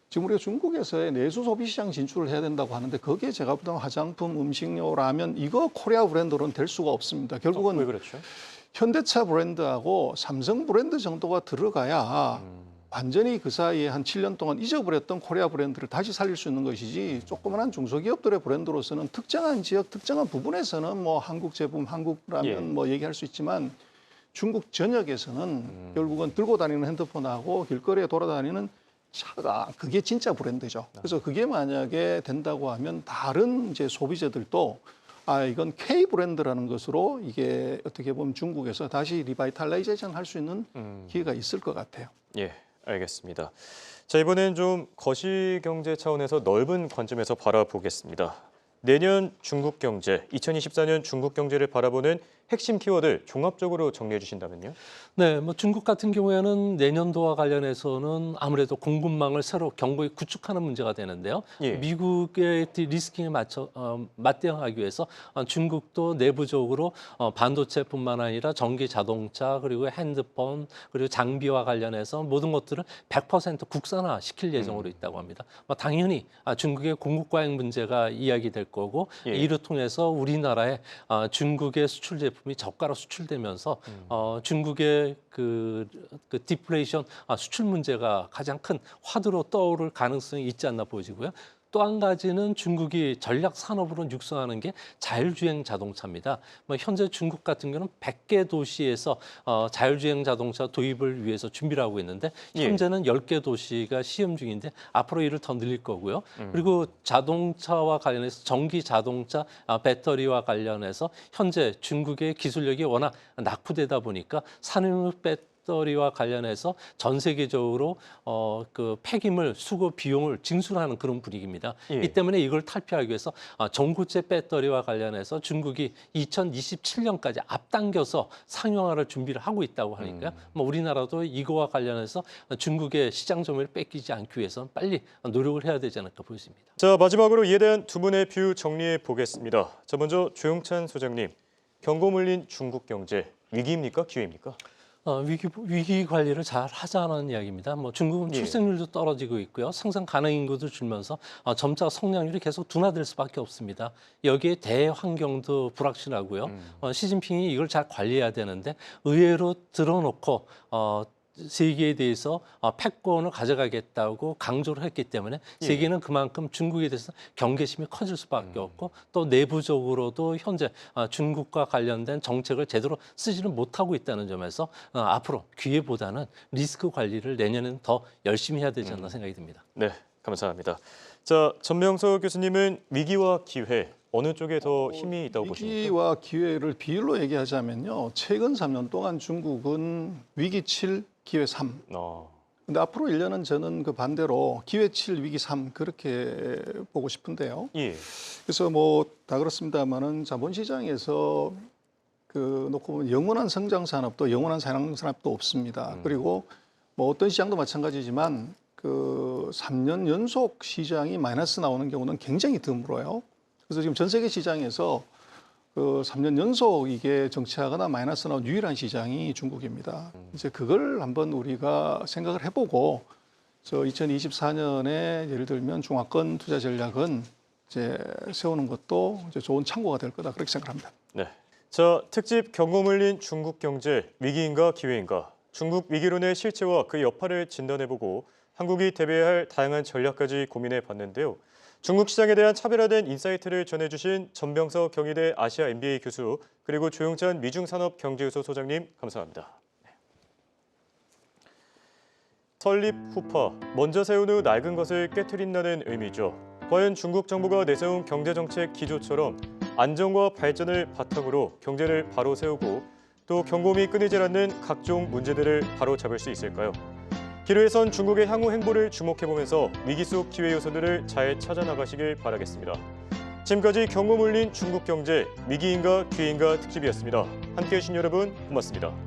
지금 우리가 중국에서의 내수 소비 시장 진출을 해야 된다고 하는데, 거기에 제가 보던 화장품, 음식료, 라면, 이거 코리아 브랜드로는 될 수가 없습니다. 결국은 왜 그렇죠? 현대차 브랜드하고 삼성 브랜드 정도가 들어가야 완전히 그 사이에 한 7년 동안 잊어버렸던 코리아 브랜드를 다시 살릴 수 있는 것이지, 조그마한 중소기업들의 브랜드로서는 특정한 지역, 특정한 부분에서는 뭐 한국 제품, 한국 라면 뭐 얘기할 수 있지만, 중국 전역에서는 결국은 들고 다니는 핸드폰하고 길거리에 돌아다니는 차가 그게 진짜 브랜드죠. 그래서 그게 만약에 된다고 하면 다른 이제 소비자들도 이건 K 브랜드라는 것으로 이게 어떻게 보면 중국에서 다시 리바이탈라이제이션 할 수 있는 기회가 있을 것 같아요. 예, 알겠습니다. 자, 이번엔 좀 거시 경제 차원에서 넓은 관점에서 바라보겠습니다. 내년 중국 경제, 2024년 중국 경제를 바라보는 핵심 키워드 종합적으로 정리해 주신다면요? 네, 뭐 중국 같은 경우에는 내년도와 관련해서는 아무래도 공급망을 새로 견고히 구축하는 문제가 되는데요. 미국의 리스킹에 맞대응하기 위해서 중국도 내부적으로 반도체뿐만 아니라 전기 자동차, 그리고 핸드폰, 그리고 장비와 관련해서 모든 것들을 100% 국산화 시킬 예정으로 있다고 합니다. 당연히 중국의 공급 과잉 문제가 이야기될 거고, 이를 통해서 우리나라에 중국의 수출 제품이 저가로 수출되면서 중국의 그 디플레이션 수출 문제가 가장 큰 화두로 떠오를 가능성이 있지 않나 보여지고요. 또 한 가지는 중국이 전략 산업으로 육성하는 게 자율주행 자동차입니다. 현재 중국 같은 경우는 100개 도시에서 자율주행 자동차 도입을 위해서 준비를 하고 있는데, 현재는 10개 도시가 시험 중인데 앞으로 이를 더 늘릴 거고요. 그리고 자동차와 관련해서 전기 자동차 배터리와 관련해서 현재 중국의 기술력이 워낙 낙후되다 보니까 산업 배터리와 관련해서 전 세계적으로 그 폐기물 수거 비용을 징수하는 그런 분위기입니다. 이 때문에 이걸 탈피하기 위해서 전고체 배터리와 관련해서 중국이 2027년까지 앞당겨서 상용화를 준비를 하고 있다고 하니까 우리나라도 이거와 관련해서 중국의 시장 점유율을 뺏기지 않기 위해서는 빨리 노력을 해야 되지 않을까 보여집니다. 자, 마지막으로 이에 대한 두 분의 뷰 정리해 보겠습니다. 자, 먼저 조영찬 소장님, 경고 물린 중국 경제 위기입니까, 기회입니까? 위기 관리를 잘 하자는 이야기입니다. 중국은 출생률도 떨어지고 있고요. 생산 가능 인구도 줄면서 점차 성장률이 계속 둔화될 수밖에 없습니다. 여기에 대환경도 불확실하고요. 시진핑이 이걸 잘 관리해야 되는데 의외로 들어놓고 세계에 대해서 패권을 가져가겠다고 강조를 했기 때문에 세계는 그만큼 중국에 대해서 경계심이 커질 수밖에 없고, 또 내부적으로도 현재 중국과 관련된 정책을 제대로 쓰지는 못하고 있다는 점에서 앞으로 기회보다는 리스크 관리를 내년에는 더 열심히 해야 되지 않나 생각이 듭니다. 네, 감사합니다. 자, 전명석 교수님은 위기와 기회 어느 쪽에 더 힘이 있다고 보십니까? 위기와 기회를 비율로 얘기하자면요, 최근 3년 동안 중국은 위기 7, 기회 3. 근데 앞으로 1년은 저는 그 반대로 기회 7, 위기 3 그렇게 보고 싶은데요. 그래서 뭐 다 그렇습니다만은 자본시장에서 놓고 보면 영원한 성장 산업도 영원한 사랑 산업도 없습니다. 그리고 뭐 어떤 시장도 마찬가지지만 3년 연속 시장이 마이너스 나오는 경우는 굉장히 드물어요. 그래서 지금 전 세계 시장에서 3년 연속 이게 정체하거나 마이너스 나온 유일한 시장이 중국입니다. 이제 그걸 한번 우리가 생각을 해보고 2024년에 예를 들면 중화권 투자 전략은 이제 세우는 것도 이제 좋은 참고가 될 거다 그렇게 생각합니다. 네. 자, 특집 경고물린 중국 경제 위기인가 기회인가? 중국 위기론의 실체와 그 여파를 진단해보고 한국이 대비해야 할 다양한 전략까지 고민해봤는데요. 중국 시장에 대한 차별화된 인사이트를 전해주신 전병석 경희대 아시아 MBA 교수 그리고 조용찬 미중산업경제연구소 소장님 감사합니다. 설립 후파, 먼저 세운 후 낡은 것을 깨트린다는 의미죠. 과연 중국 정부가 내세운 경제정책 기조처럼 안정과 발전을 바탕으로 경제를 바로 세우고 또 경고음이 끊이질 않는 각종 문제들을 바로 잡을 수 있을까요? 기로에선 중국의 향후 행보를 주목해보면서 위기 속 기회 요소들을 잘 찾아나가시길 바라겠습니다. 지금까지 경고 물린 중국 경제 위기인가 기회인가 특집이었습니다. 함께해 주신 여러분 고맙습니다.